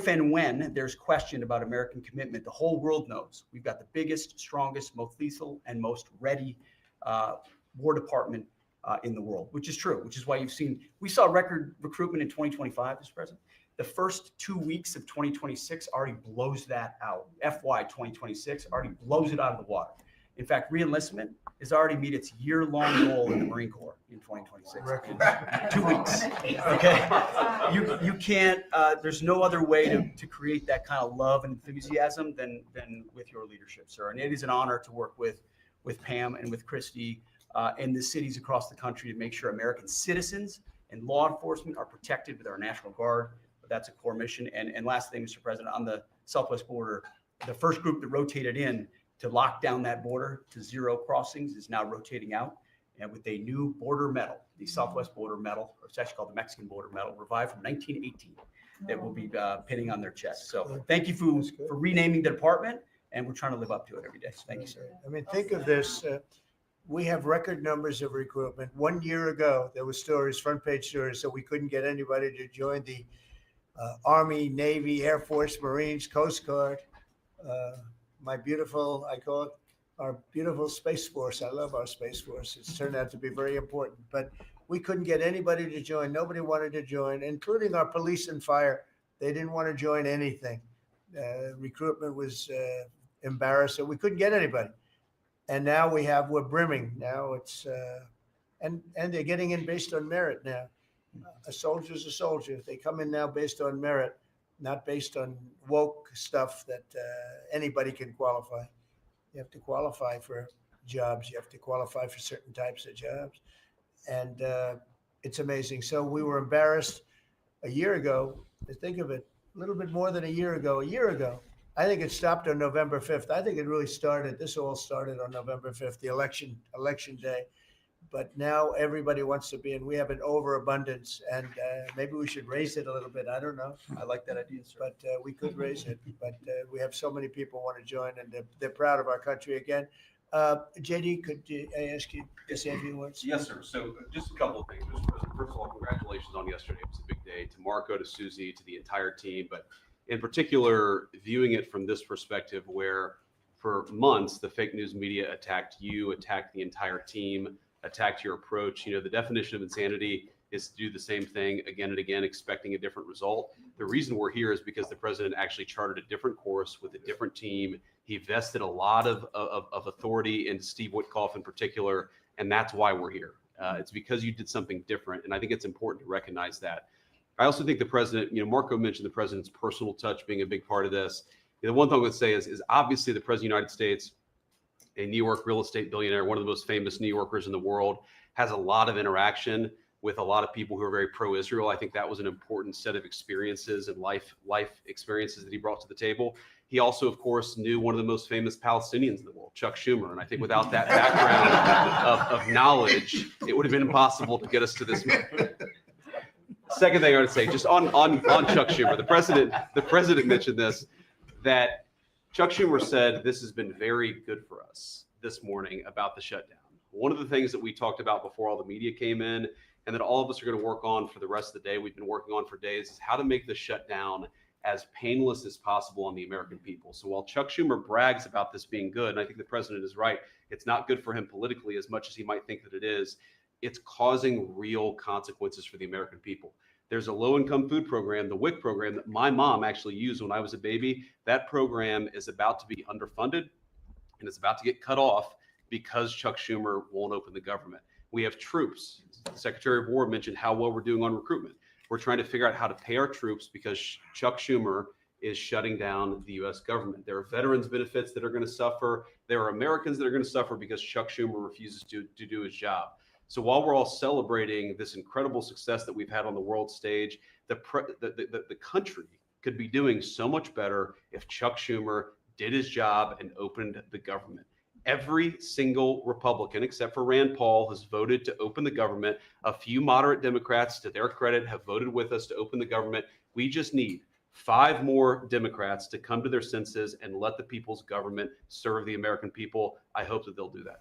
and when there's question about American commitment, the whole world knows we've got the biggest, strongest, most lethal, and most ready War Department in the world, which is true, which is why we saw record recruitment in 2025, Mr. President. The first 2 weeks of 2026 already blows that out. FY 2026 already blows it out of the water. In fact, reenlistment has already meet its year-long goal in the Marine Corps in 2026. In 2 weeks. Okay. You can't, there's no other way to create that kind of love and enthusiasm than with your leadership, sir. And it is an honor to work with Pam and with Christy and the cities across the country to make sure American citizens and law enforcement are protected with our National Guard. That's a core mission. And last thing, Mr. President, on the southwest border, the first group that rotated in to lock down that border to 0 crossings is now rotating out, and with a new border medal, the Southwest Border Medal, or it's actually called the Mexican Border Medal, revived from 1918, that will be pinning on their chest. So thank you for renaming the department, and we're trying to live up to it every day. So thank you, sir. I mean, think of this. We have record numbers of recruitment. 1 year ago, there were stories, front page stories, so we couldn't get anybody to join the Army, Navy, Air Force, Marines, Coast Guard. My beautiful, I call it our beautiful Space Force. I love our Space Force. It's turned out to be very important, but we couldn't get anybody to join. Nobody wanted to join, including our police and fire. They didn't want to join anything. Recruitment was embarrassed, so we couldn't get anybody. And now we're brimming. Now it's, and they're getting in based on merit now. A soldier's a soldier. They come in now based on merit, not based on woke stuff that anybody can qualify. You have to qualify for jobs. You have to qualify for certain types of jobs. And it's amazing. So we were embarrassed a year ago. Think of it, a little bit more than a year ago. I think it stopped on November 5th. I think it really started, this all started on November 5th, the election day. But now everybody wants to be in. We have an overabundance, and maybe we should raise it a little bit. I don't know. I like that idea, sir. But we could raise it. But we have so many people want to join, and they're proud of our country again. JD, could I ask you to say a few words? Yes, sir. So just a couple of things, Mr. President. First of all, congratulations on yesterday. It was a big day to Marco, to Susie, to the entire team. But in particular, viewing it from this perspective, where for months the fake news media attacked you, attacked the entire team, attacked your approach. You know, the definition of insanity is to do the same thing again and again, expecting a different result. The reason we're here is because the president actually charted a different course with a different team. He vested a lot of authority into Steve Witkoff in particular, and that's why we're here. It's because you did something different, and I think it's important to recognize that. I also think the president, you know, Marco mentioned the president's personal touch being a big part of this. You know, one thing I would say is obviously the president of the United States, a New York real estate billionaire, one of the most famous New Yorkers in the world, has a lot of interaction with a lot of people who are very pro-Israel. I think that was an important set of experiences and life experiences that he brought to the table. He also, of course, knew one of the most famous Palestinians in the world, Chuck Schumer. And I think without that background of knowledge, it would have been impossible to get us to this. Second thing I would say, just on Chuck Schumer, the president mentioned this, that Chuck Schumer said this has been very good for us this morning about the shutdown. One of the things that we talked about before all the media came in, and that all of us are going to work on for the rest of the day, we've been working on for days, is how to make the shutdown as painless as possible on the American people. So while Chuck Schumer brags about this being good, and I think the president is right, it's not good for him politically as much as he might think that it is. It's causing real consequences for the American people. There's a low-income food program, the WIC program, that my mom actually used when I was a baby. That program is about to be underfunded, and it's about to get cut off because Chuck Schumer won't open the government. We have troops. The Secretary of War mentioned how well we're doing on recruitment. We're trying to figure out how to pay our troops because Chuck Schumer is shutting down the U.S. government. There are veterans benefits that are going to suffer. There are Americans that are going to suffer because Chuck Schumer refuses to do his job. So while we're all celebrating this incredible success that we've had on the world stage, the country could be doing so much better if Chuck Schumer did his job and opened the government. Every single Republican, except for Rand Paul, has voted to open the government. A few moderate Democrats, to their credit, have voted with us to open the government. We just need 5 more Democrats to come to their senses and let the people's government serve the American people. I hope that they'll do that.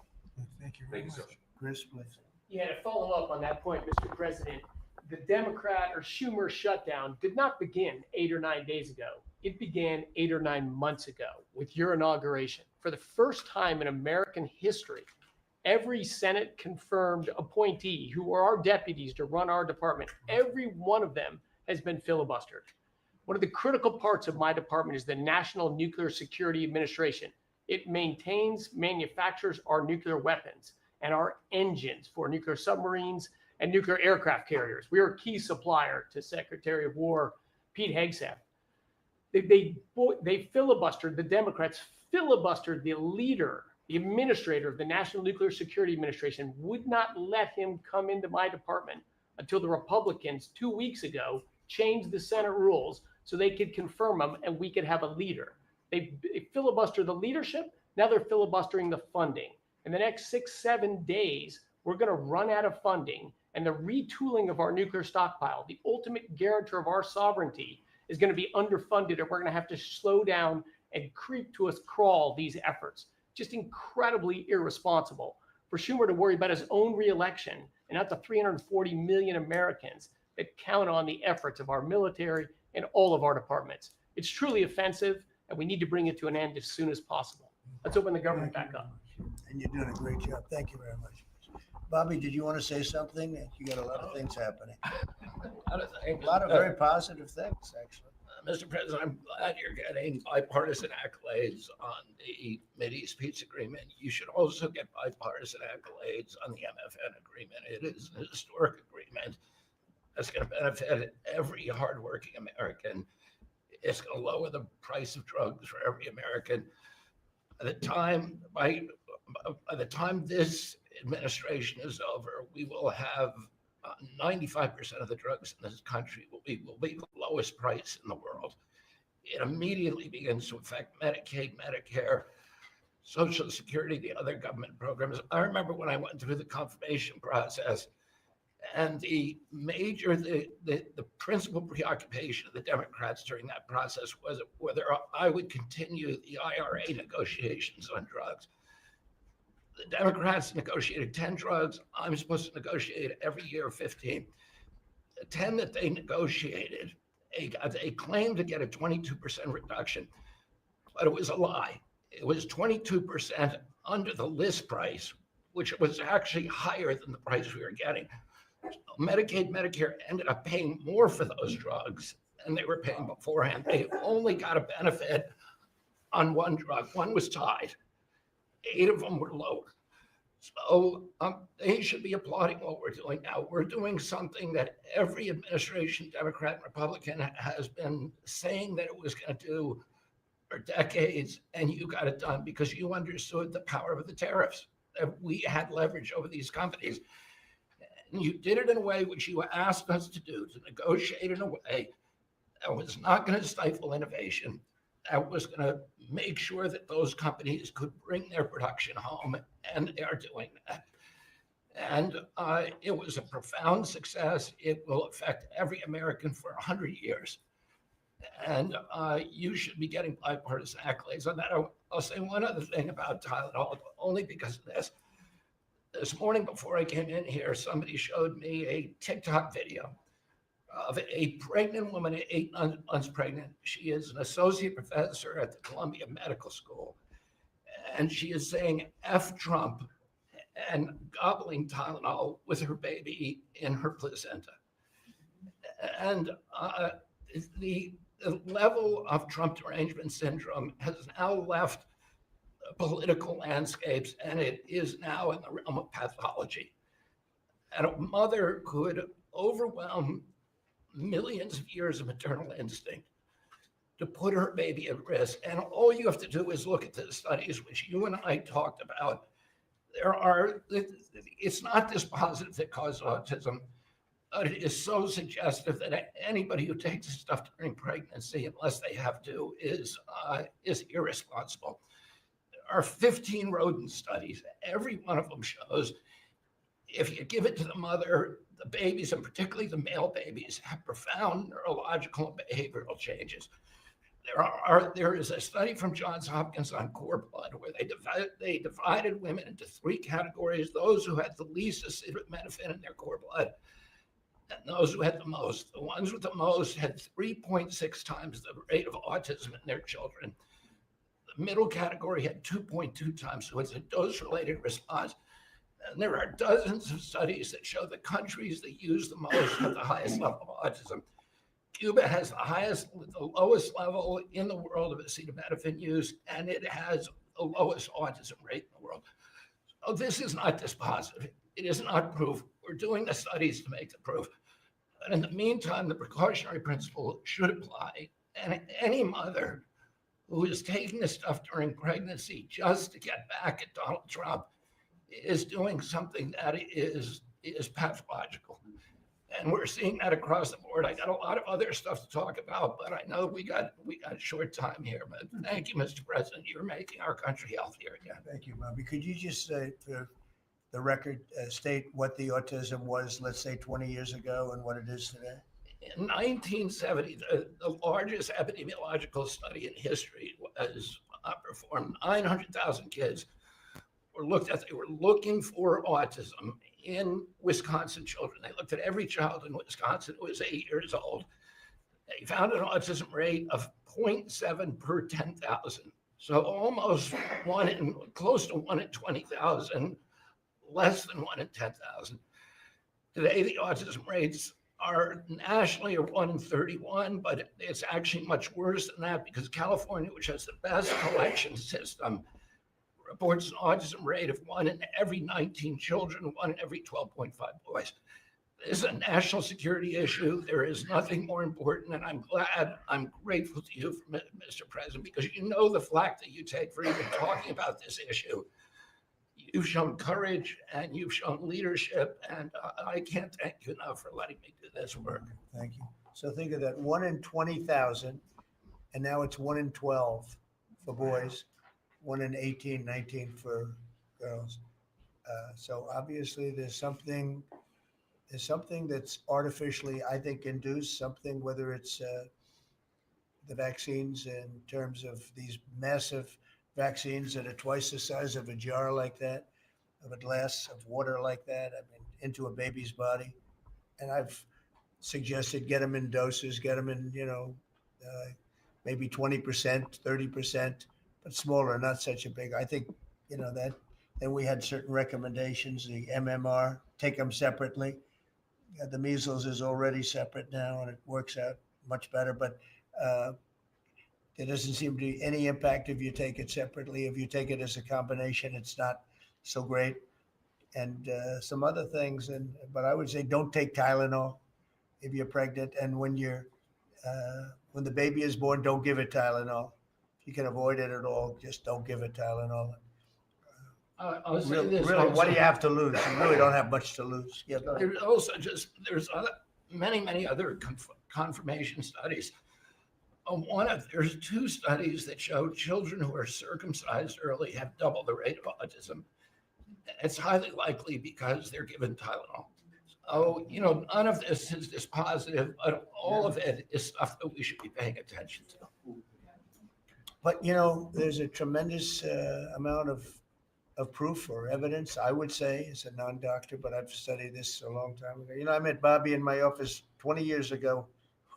Thank you Thank you, sir. Chris, please. Yeah, to follow up on that point, Mr. President, the Democrat or Schumer shutdown did not begin 8 or 9 days ago. It began 8 or 9 months ago with your inauguration. For the first time in American history, every Senate confirmed appointee who are our deputies to run our department, every one of them has been filibustered. One of the critical parts of my department is the National Nuclear Security Administration. It maintains, manufactures our nuclear weapons and our engines for nuclear submarines and nuclear aircraft carriers. We are a key supplier to Secretary of War Pete Hegseth. They filibustered, the Democrats filibustered the leader, the administrator of the National Nuclear Security Administration, would not let him come into my department until the Republicans 2 weeks ago changed the Senate rules so they could confirm him and we could have a leader. They filibustered the leadership. Now they're filibustering the funding. In the next 6-7 days, we're going to run out of funding, and the retooling of our nuclear stockpile, the ultimate guarantor of our sovereignty, is going to be underfunded, and we're going to have to slow down and creep to us crawl these efforts. Just incredibly irresponsible for Schumer to worry about his own reelection and not the 340 million Americans that count on the efforts of our military and all of our departments. It's truly offensive, and we need to bring it to an end as soon as possible. Let's open the government back up. And you're doing a great job. Thank you very much. Bobby, did you want to say something? You got a lot of things happening. A lot of very positive things, actually. Mr. President, I'm glad you're getting bipartisan accolades on the Mideast peace agreement. You should also get bipartisan accolades on the MFN agreement. It is an historic agreement that's going to benefit every hardworking American. It's going to lower the price of drugs for every American. By the time this administration is over, we will have 95% of the drugs in this country will be the lowest price in the world. It immediately begins to affect Medicaid, Medicare, Social Security, the other government programs. I remember when I went through the confirmation process, and the principal preoccupation of the Democrats during that process was whether I would continue the IRA negotiations on drugs. The Democrats negotiated 10 drugs. I'm supposed to negotiate every year 15. The 10 that they negotiated, they claimed to get a 22% reduction, but it was a lie. It was 22% under the list price, which was actually higher than the price we were getting. So Medicaid, Medicare ended up paying more for those drugs than they were paying beforehand. They only got a benefit on one drug. One was tied. 8 of them were lower. So they should be applauding what we're doing now. We're doing something that every administration, Democrat and Republican, has been saying that it was going to do for decades, and you got it done because you understood the power of the tariffs, that we had leverage over these companies. And you did it in a way which you asked us to do, to negotiate in a way that was not going to stifle innovation, that was going to make sure that those companies could bring their production home, and they are doing that. And it was a profound success. It will affect every American for 100 years. And you should be getting bipartisan accolades on that. I'll say one other thing about Tylenol, only because of this. This morning before I came in here, somebody showed me a TikTok video of a pregnant woman, 8 months pregnant. She is an associate professor at the Columbia Medical School. And she is saying F Trump and gobbling Tylenol with her baby in her placenta. And the level of Trump derangement syndrome has now left political landscapes, and it is now in the realm of pathology. And a mother could overwhelm millions of years of maternal instinct to put her baby at risk. And all you have to do is look at the studies which you and I talked about. It's not dispositive that causes autism, but it is so suggestive that anybody who takes this stuff during pregnancy, unless they have to, is irresponsible. There are 15 rodent studies. Every one of them shows if you give it to the mother, the babies, and particularly the male babies, have profound neurological and behavioral changes. There is a study from Johns Hopkins on cord blood where they divided women into 3 categories: those who had the least acetaminophen in their cord blood, and those who had the most. The ones with the most had 3.6 times the rate of autism in their children. The middle category had 2.2 times, so it's a dose-related response. And there are dozens of studies that show the countries that use the most have the highest level of autism. Cuba has the lowest level in the world of acetaminophen use, and it has the lowest autism rate in the world. So this is not dispositive. It is not proof. We're doing the studies to make the proof. But in the meantime, the precautionary principle should apply. And any mother who is taking this stuff during pregnancy just to get back at Donald Trump is doing something that is pathological. And we're seeing that across the board. I got a lot of other stuff to talk about, but I know we got a short time here. But thank you, Mr. President. You're making our country healthier again. Thank you, Bobby. Could you just for the record, state what the autism was, let's say 20 years ago, and what it is today? In 1970, the largest epidemiological study in history was performed. 900,000 kids were looked at. They were looking for autism in Wisconsin children. They looked at every child in Wisconsin who was 8 years old. They found an autism rate of 0.7 per 10,000. So almost close to 1 in 20,000, less than 1 in 10,000. Today, the autism rates are nationally 1 in 31, but it's actually much worse than that because California, which has the best collection system, reports an autism rate of 1 in every 19 children, 1 in every 12.5 boys. This is a national security issue. There is nothing more important, and I'm grateful to you, Mr. President, because you know the flack that you take for even talking about this issue. You've shown courage and you've shown leadership, and I can't thank you enough for letting me do this work. Thank you. So think of that, 1 in 20,000, and now it's 1 in 12 for boys, 1 in 18, 19 for girls. So obviously there's something that's artificially, I think, induced, something, whether it's the vaccines in terms of these massive vaccines that are twice the size of a jar like that, of a glass of water like that, I mean, into a baby's body. And I've suggested get them in doses, get them in, maybe 20%, 30%, but smaller, not such a big. I think, that. Then we had certain recommendations, the MMR, take them separately. The measles is already separate now, and it works out much better. But there doesn't seem to be any impact if you take it separately. If you take it as a combination, it's not so great. And some other things. But I would say don't take Tylenol if you're pregnant. And when the baby is born, don't give it Tylenol. If you can avoid it at all, just don't give it Tylenol. I'll say Really, this what also. do you have to lose? You really don't have much to lose. Yeah, go ahead. There's also there's many other confirmation studies. There's 2 studies that show children who are circumcised early have double the rate of autism. It's highly likely because they're given Tylenol. So, none of this is dispositive, but all of it is stuff that we should be paying attention to. But, there's a tremendous amount of proof or evidence, I would say, as a non-doctor, but I've studied this a long time ago. I met Bobby in my office 20 years ago.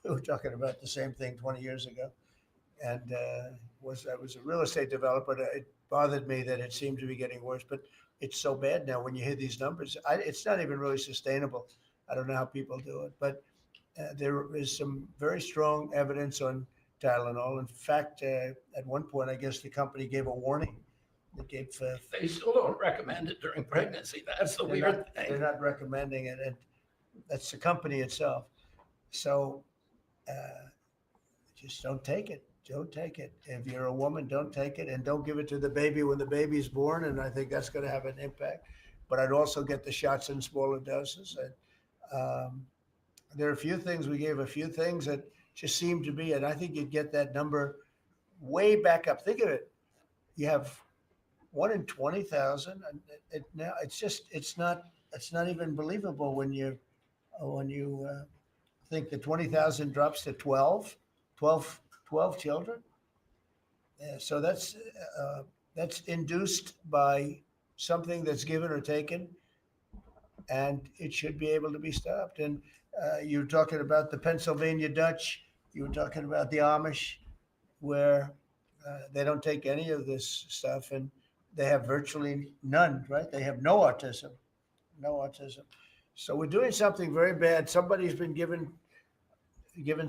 We were talking about the same thing 20 years ago. And I was a real estate developer. It bothered me that it seemed to be getting worse, but it's so bad now when you hear these numbers. It's not even really sustainable. I don't know how people do it, but there is some very strong evidence on Tylenol. In fact, at one point, I guess the company gave a warning. They still don't recommend it during pregnancy. That's the weird thing. They're not recommending it, and that's the company itself. So just don't take it. Don't take it. If you're a woman, don't take it, and don't give it to the baby when the baby's born. And I think that's going to have an impact. But I'd also get the shots in smaller doses. And there are a few things. We gave a few things that just seem to be, and I think you'd get that number way back up. Think of it. You have 1 in 20,000. Now it's not even believable when you think the 20,000 drops to 12 children. Yeah, so that's induced by something that's given or taken, and it should be able to be stopped. And you're talking about the Pennsylvania Dutch. You were talking about the Amish, where they don't take any of this stuff, and they have virtually none, right? They have no autism. So we're doing something very bad. Somebody's been given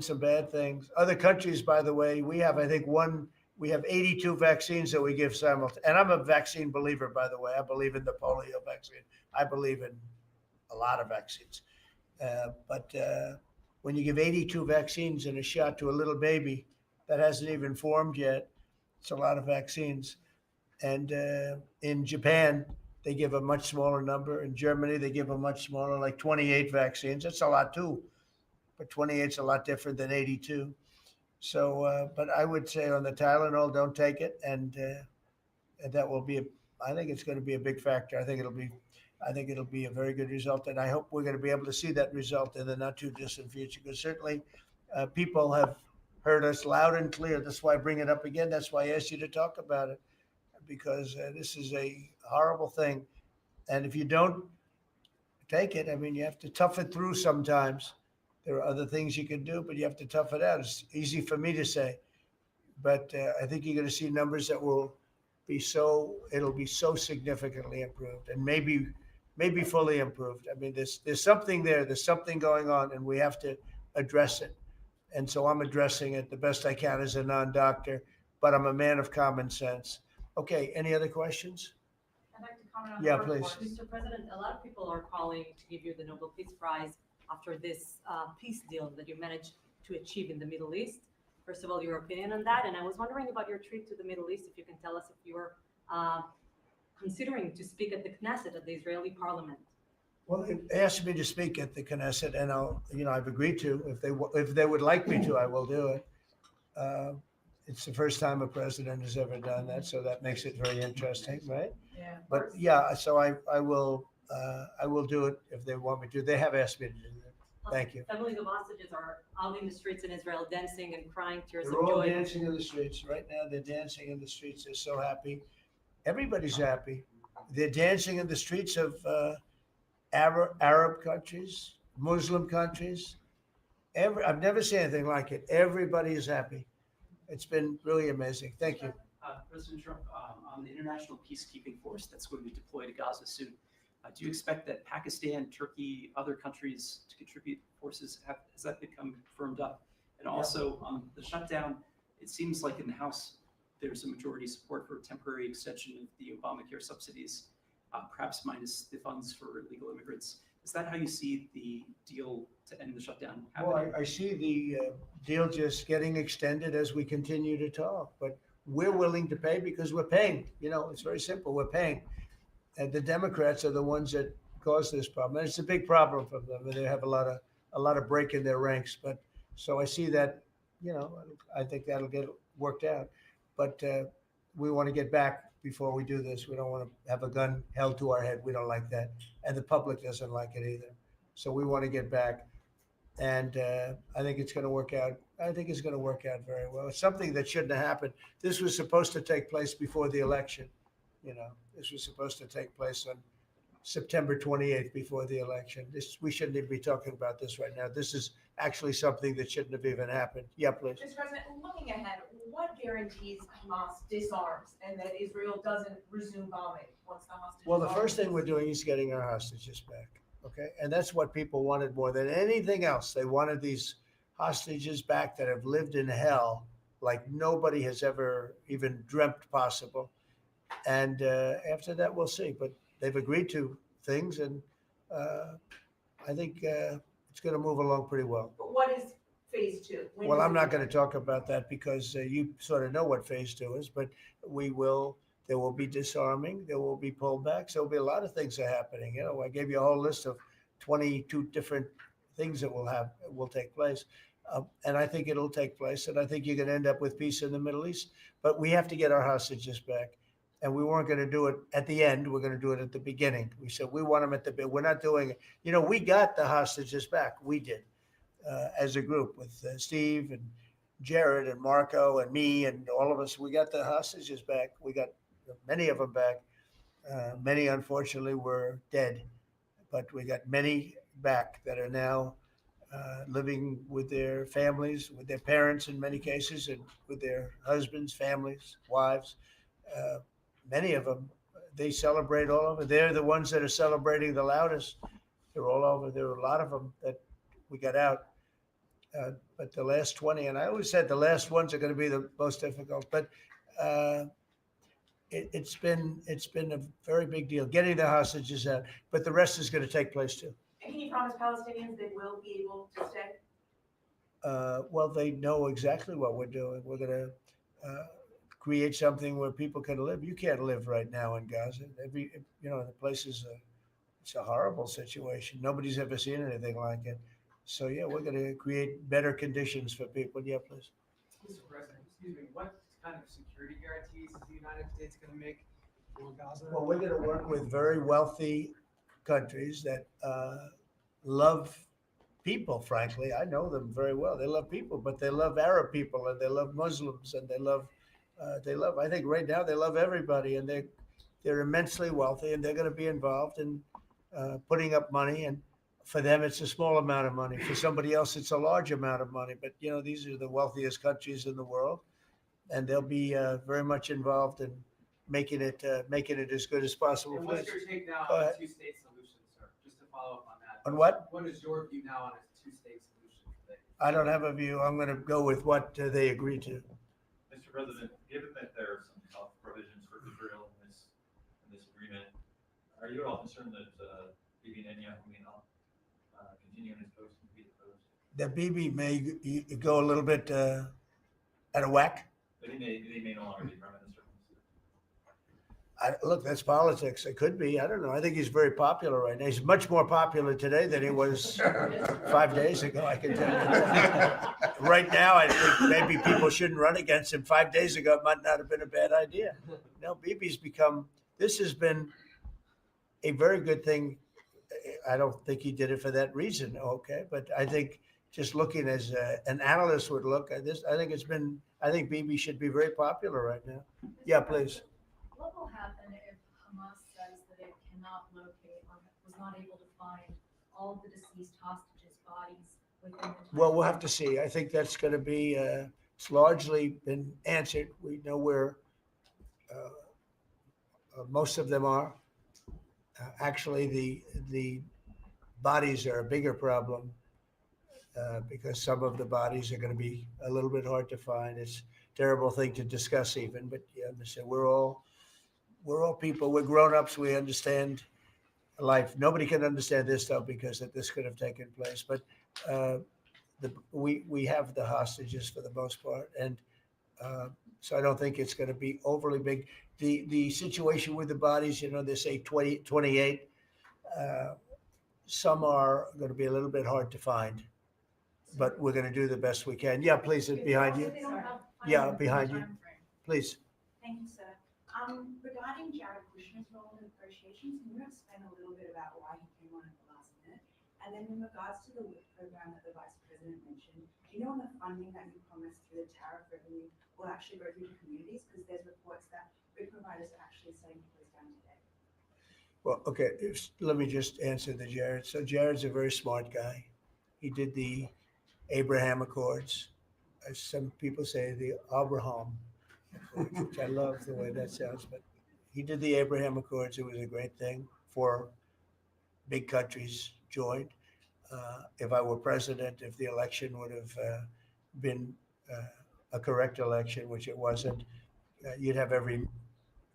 some bad things. Other countries, by the way, we have, I think, one we have 82 vaccines that we give simultaneously. And I'm a vaccine believer, by the way. I believe in the polio vaccine. I believe in a lot of vaccines. But when you give 82 vaccines in a shot to a little baby that hasn't even formed yet, it's a lot of vaccines. And in Japan, they give a much smaller number. In Germany, they give a much smaller, like 28 vaccines. That's a lot too, but 28 is a lot different than 82. So, but I would say on the Tylenol, don't take it, and that will be. I think it's going to be a big factor. I think it'll be a very good result, and I hope we're going to be able to see that result in the not too distant future. Because certainly, people have heard us loud and clear. That's why I bring it up again. That's why I asked you to talk about it, because this is a horrible thing, and if you don't take it, I mean, you have to tough it through sometimes. There are other things you can do, but you have to tough it out. It's easy for me to say, but I think you're going to see numbers that will be it'll be so significantly improved, and maybe fully improved. I mean, there's something there. There's something going on, and we have to address it. And so I'm addressing it the best I can as a non-doctor, but I'm a man of common sense. Okay, any other questions? I'd like to comment on Yeah, the report. please. Mr. President, a lot of people are calling to give you the Nobel Peace Prize after this peace deal that you managed to achieve in the Middle East. First of all, your opinion on that. And I was wondering about your trip to the Middle East, if you can tell us if you're considering to speak at the Knesset, at the Israeli parliament. Well, they asked me to speak at the Knesset, and I've agreed to. If they would like me to, I will do it. It's the first time a president has ever done that, so that makes it very interesting, right? Yeah. But yeah, so I will do it if they want me to. They have asked me to do that. Thank you. Families of hostages are out in the streets in Israel dancing and crying tears They're of all joy. dancing in the streets right now. They're dancing in the streets. They're so happy. Everybody's happy. They're dancing in the streets of Arab countries, Muslim countries. I've never seen anything like it. Everybody is happy. It's been really amazing. Thank you. President Trump, on the international peacekeeping force that's going to be deployed to Gaza soon, do you expect that Pakistan, Turkey, other countries to contribute forces? Has that become firmed up? And also on the shutdown, it seems like in the House, there's a majority support for a temporary extension of the Obamacare subsidies, perhaps minus the funds for illegal immigrants. Is that how you see the deal to end the shutdown happening? Well, I see the deal just getting extended as we continue to talk, but we're willing to pay because we're paying. It's very simple. We're paying. And the Democrats are the ones that caused this problem. And it's a big problem for them. And they have a lot of break in their ranks. But so I see that, I think that'll get worked out. But we want to get back before we do this. We don't want to have a gun held to our head. We don't like that. And the public doesn't like it either. So we want to get back. And I think it's going to work out. I think it's going to work out very well. It's something that shouldn't have happened. This was supposed to take place before the election. This was supposed to take place on September 28th before the election. We shouldn't even be talking about this right now. This is actually something that shouldn't have even happened. Yeah, please. Mr. President, looking ahead, what guarantees Hamas disarms and that Israel doesn't resume bombing once the hostages? Well, the first thing we're doing is getting our hostages back. Okay. And that's what people wanted more than anything else. They wanted these hostages back that have lived in hell like nobody has ever even dreamt possible. And after that, we'll see. But they've agreed to things, and I think it's going to move along pretty well. But what is phase two? Well, I'm not going to talk about that because you sort of know what phase two is, but there will be disarming, there will be pullbacks, there will be a lot of things that are happening. I gave you a whole list of 22 different things that will take place. And I think it'll take place, and I think you're going to end up with peace in the Middle East. But we have to get our hostages back. And we weren't going to do it at the end. We're going to do it at the beginning. We said we want them at the beginning. We're not doing it. We got the hostages back. We did as a group with Steve and Jared and Marco and me and all of us. We got the hostages back. We got many of them back. Many, unfortunately, were dead. But we got many back that are now living with their families, with their parents in many cases, and with their husbands, families, wives. Many of them, they celebrate all over. They're the ones that are celebrating the loudest. They're all over. There are a lot of them that we got out. But the last 20, and I always said the last ones are going to be the most difficult. But it's been a very big deal getting the hostages out, but the rest is going to take place too. And can you promise Palestinians they will be able to stay? Well, they know exactly what we're doing. We're going to create something where people can live. You can't live right now in Gaza. The place is it's a horrible situation. Nobody's ever seen anything like it. So yeah, we're going to create better conditions for people. Yeah, please. Mr. President, excuse me, what kind of security guarantees is the United States going to make for Gaza? Well, we're going to work with very wealthy countries that love people, frankly. I know them very well. They love people, but they love Arab people and they love Muslims and they love, I think right now they love everybody, and they're immensely wealthy, and they're going to be involved in putting up money. And for them, it's a small amount of money. For somebody else, it's a large amount of money. But, these are the wealthiest countries in the world, and they'll be very much involved in making it as good as possible. And what's Please. your take now Go on a ahead. two-state solution, sir? Just to follow up on that. On what? What is your view now on a two-state solution today? I don't have a view. I'm going to go with what they agreed to. Mr. President, given that there are some tough provisions for Israel in this agreement, are you at all concerned that Bibi Netanyahu may not continue in his post and be the post? That Bibi may go a little bit out of whack. That he may no longer be prime minister. Look, that's politics. It could be. I don't know. I think he's very popular right now. He's much more popular today than he was 5 days ago, I can tell you. Right now, I think maybe people shouldn't run against him. 5 days ago, it might not have been a bad idea. No, Bibi's this has been a very good thing. I don't think he did it for that reason, okay? But I think just looking as an analyst would look at this, I think Bibi should be very popular right now. Yeah, please. What will happen if Hamas says that it cannot locate or was not able to find all of the deceased hostages' bodies within the time? Well, we'll have to see. I think that's going to be, it's largely been answered. We know where most of them are. Actually, the bodies are a bigger problem because some of the bodies are going to be a little bit hard to find. It's a terrible thing to discuss even, but yeah, we're all people. We're grown-ups. We understand life. Nobody can understand this stuff because this could have taken place. But we have the hostages for the most part, and so I don't think it's going to be overly big. The situation with the bodies, they say 28. Some are going to be a little bit hard to find, but we're going to do the best we can. Yeah, please, behind you. Yeah, behind you. Please. Thank you, sir. Regarding Jared Kushner's role in negotiations, can you explain a little bit about why he came on at the last minute? And then in regards to the WIC program that the Vice President mentioned, do you know when the funding that you promised through the tariff revenue will actually go through to communities? Because there's reports that WIC providers are actually starting to close down today. Well, okay, let me just answer the Jared. So Jared's a very smart guy. He did the Abraham Accords. As some people say, the Abraham Accords, which I love the way that sounds. But he did the Abraham Accords. It was a great thing. 4 big countries joined. If I were president, if the election would have been a correct election, which it wasn't, you'd have every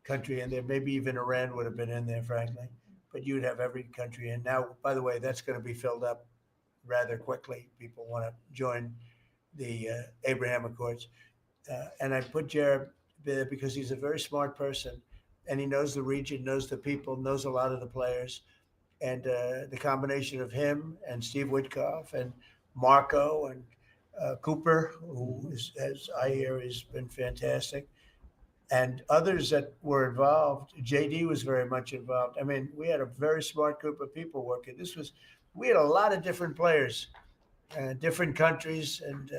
country in there. Maybe even Iran would have been in there, frankly. But you'd have every country in. Now, by the way, that's going to be filled up rather quickly. People want to join the Abraham Accords. And I put Jared there because he's a very smart person, and he knows the region, knows the people, knows a lot of the players. And the combination of him and Steve Witkoff and Marco and Cooper, who as I hear has been fantastic, and others that were involved. JD was very much involved. I mean, we had a very smart group of people working. We had a lot of different players, different countries, and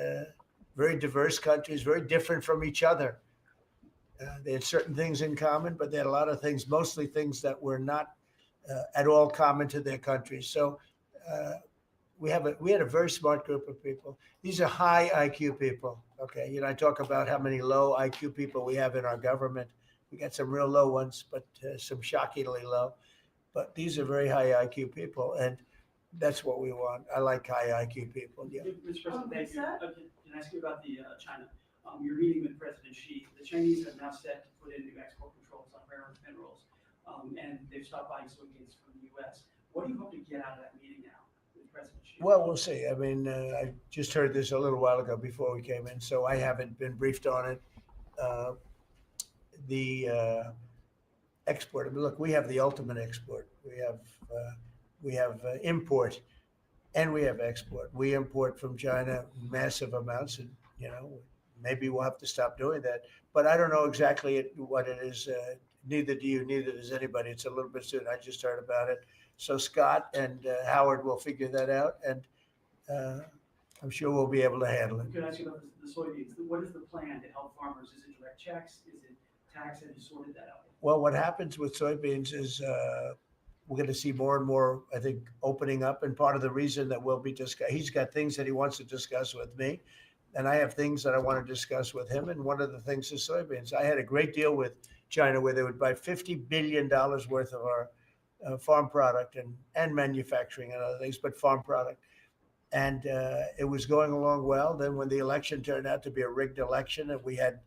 very diverse countries, very different from each other. They had certain things in common, but they had a lot of things, mostly things that were not at all common to their countries. So we had a very smart group of people. These are high IQ people. Okay, I talk about how many low IQ people we have in our government. We got some real low ones, but some shockingly low. But these are very high IQ people, and that's what we want. I like high IQ people. Yeah. Mr. President, thank you. Can I ask you about the China? You're meeting with President Xi. The Chinese have now set to put in new export controls on rare earth minerals, and they've stopped buying soybeans from the U.S. What do you hope to get out of that meeting now with President Xi? Well, we'll see. I mean, I just heard this a little while ago before we came in, so I haven't been briefed on it. The export. I mean, look, we have the ultimate export. We have import, and we have export. We import from China massive amounts, and maybe we'll have to stop doing that. But I don't know exactly what it is. Neither do you. Neither does anybody. It's a little bit soon. I just heard about it. So Scott and Howard will figure that out, and I'm sure we'll be able to handle it. Could I ask you about the soybeans? What is the plan to help farmers? Is it direct checks? Is it tax? Have you sorted that out? Well, what happens with soybeans is we're going to see more and more, I think, opening up. And part of the reason that we'll be he's got things that he wants to discuss with me, and I have things that I want to discuss with him. And one of the things is soybeans. I had a great deal with China where they would buy $50 billion worth of our farm product and manufacturing and other things, but farm product. And it was going along well. Then when the election turned out to be a rigged election and we had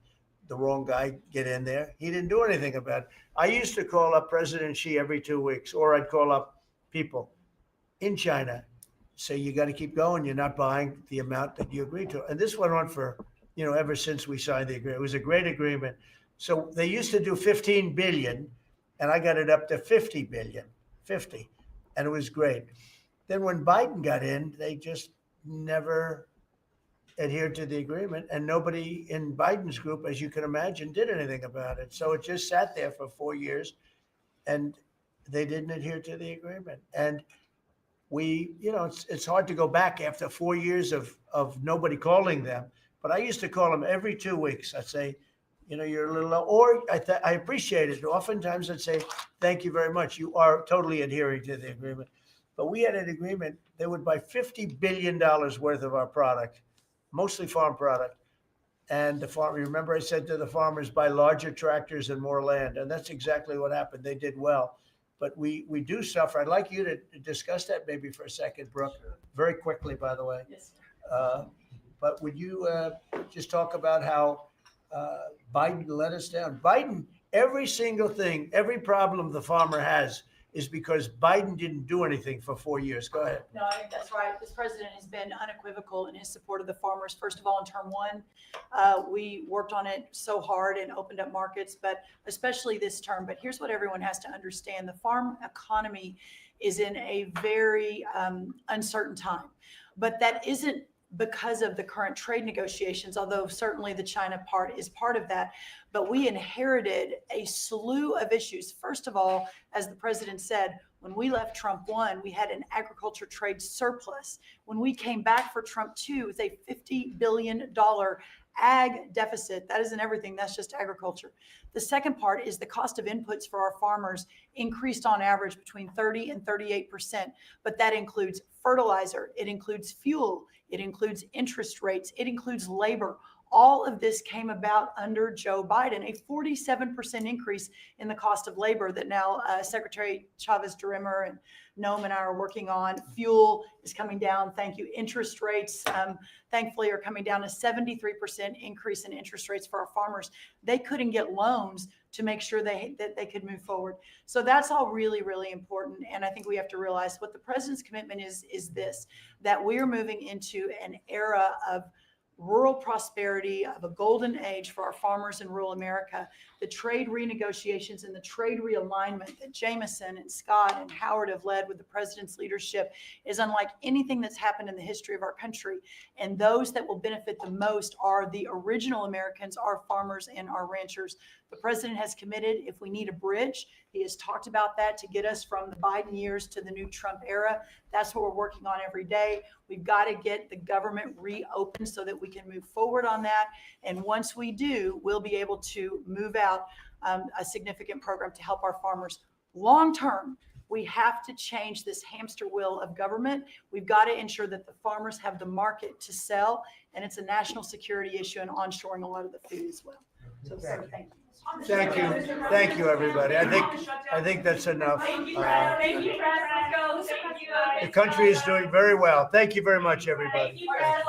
the wrong guy get in there, he didn't do anything about it. I used to call up President Xi every 2 weeks, or I'd call up people in China, say, you got to keep going. You're not buying the amount that you agreed to. And this went on for, ever since we signed the agreement. It was a great agreement. So they used to do 15 billion, and I got it up to 50 billion, 50. And it was great. Then when Biden got in, they just never adhered to the agreement, and nobody in Biden's group, as you can imagine, did anything about it. So it just sat there for 4 years, and they didn't adhere to the agreement. And we, it's hard to go back after 4 years of nobody calling them. But I used to call them every 2 weeks. I'd say, you're a little low, or I appreciate it. Oftentimes I'd say, thank you very much. You are totally adhering to the agreement. But we had an agreement. They would buy $50 billion worth of our product, mostly farm product. And remember I said to the farmers, buy larger tractors and more land. And that's exactly what happened. They did well. But we do suffer. I'd like you to discuss that maybe for a second, Brooke, very quickly, by the way. Yes. But would you just talk about how Biden let us down? Biden, every single thing, every problem the farmer has is because Biden didn't do anything for 4 years. Go ahead. No, I think that's right. This president has been unequivocal in his support of the farmers. First of all, in term one, we worked on it so hard and opened up markets, but especially this term. But here's what everyone has to understand. The farm economy is in a very uncertain time, but that isn't because of the current trade negotiations, although certainly the China part is part of that. But we inherited a slew of issues. First of all, as the president said, when we left Trump 1, we had an agriculture trade surplus. When we came back for Trump 2, it was a $50 billion ag deficit. That isn't everything, that's just agriculture. The second part is the cost of inputs for our farmers increased on average between 30 and 38%, but that includes fertilizer, it includes fuel, it includes interest rates, it includes labor. All of this came about under Joe Biden, a 47% increase in the cost of labor that now Secretary Chavez-DeRimmer and Noam and I are working on. Fuel is coming down, thank you. Interest rates, thankfully, are coming down. A 73% increase in interest rates for our farmers. They couldn't get loans to make sure that they could move forward. So that's all really, really important. And I think we have to realize what the president's commitment is this, that we are moving into an era of rural prosperity, of a golden age for our farmers in rural America. The trade renegotiations and the trade realignment that Jameson and Scott and Howard have led with the president's leadership is unlike anything that's happened in the history of our country. And those that will benefit the most are the original Americans, our farmers and our ranchers. The president has committed, if we need a bridge, he has talked about that to get us from the Biden years to the new Trump era. That's what we're working on every day. We've got to get the government reopened so that we can move forward on that. And once we do, we'll be able to move out a significant program to help our farmers. Long term, we have to change this hamster wheel of government. We've got to ensure that the farmers have the market to sell, and it's a national security issue and onshoring a lot of the food as well. So, sir, thank you. Thank you, everybody. I think that's enough. Thank you, Brad. Thank you, Brad. Let's go. Thank you, guys. The country is doing very well. Thank you very much, everybody. Thank you, Brad.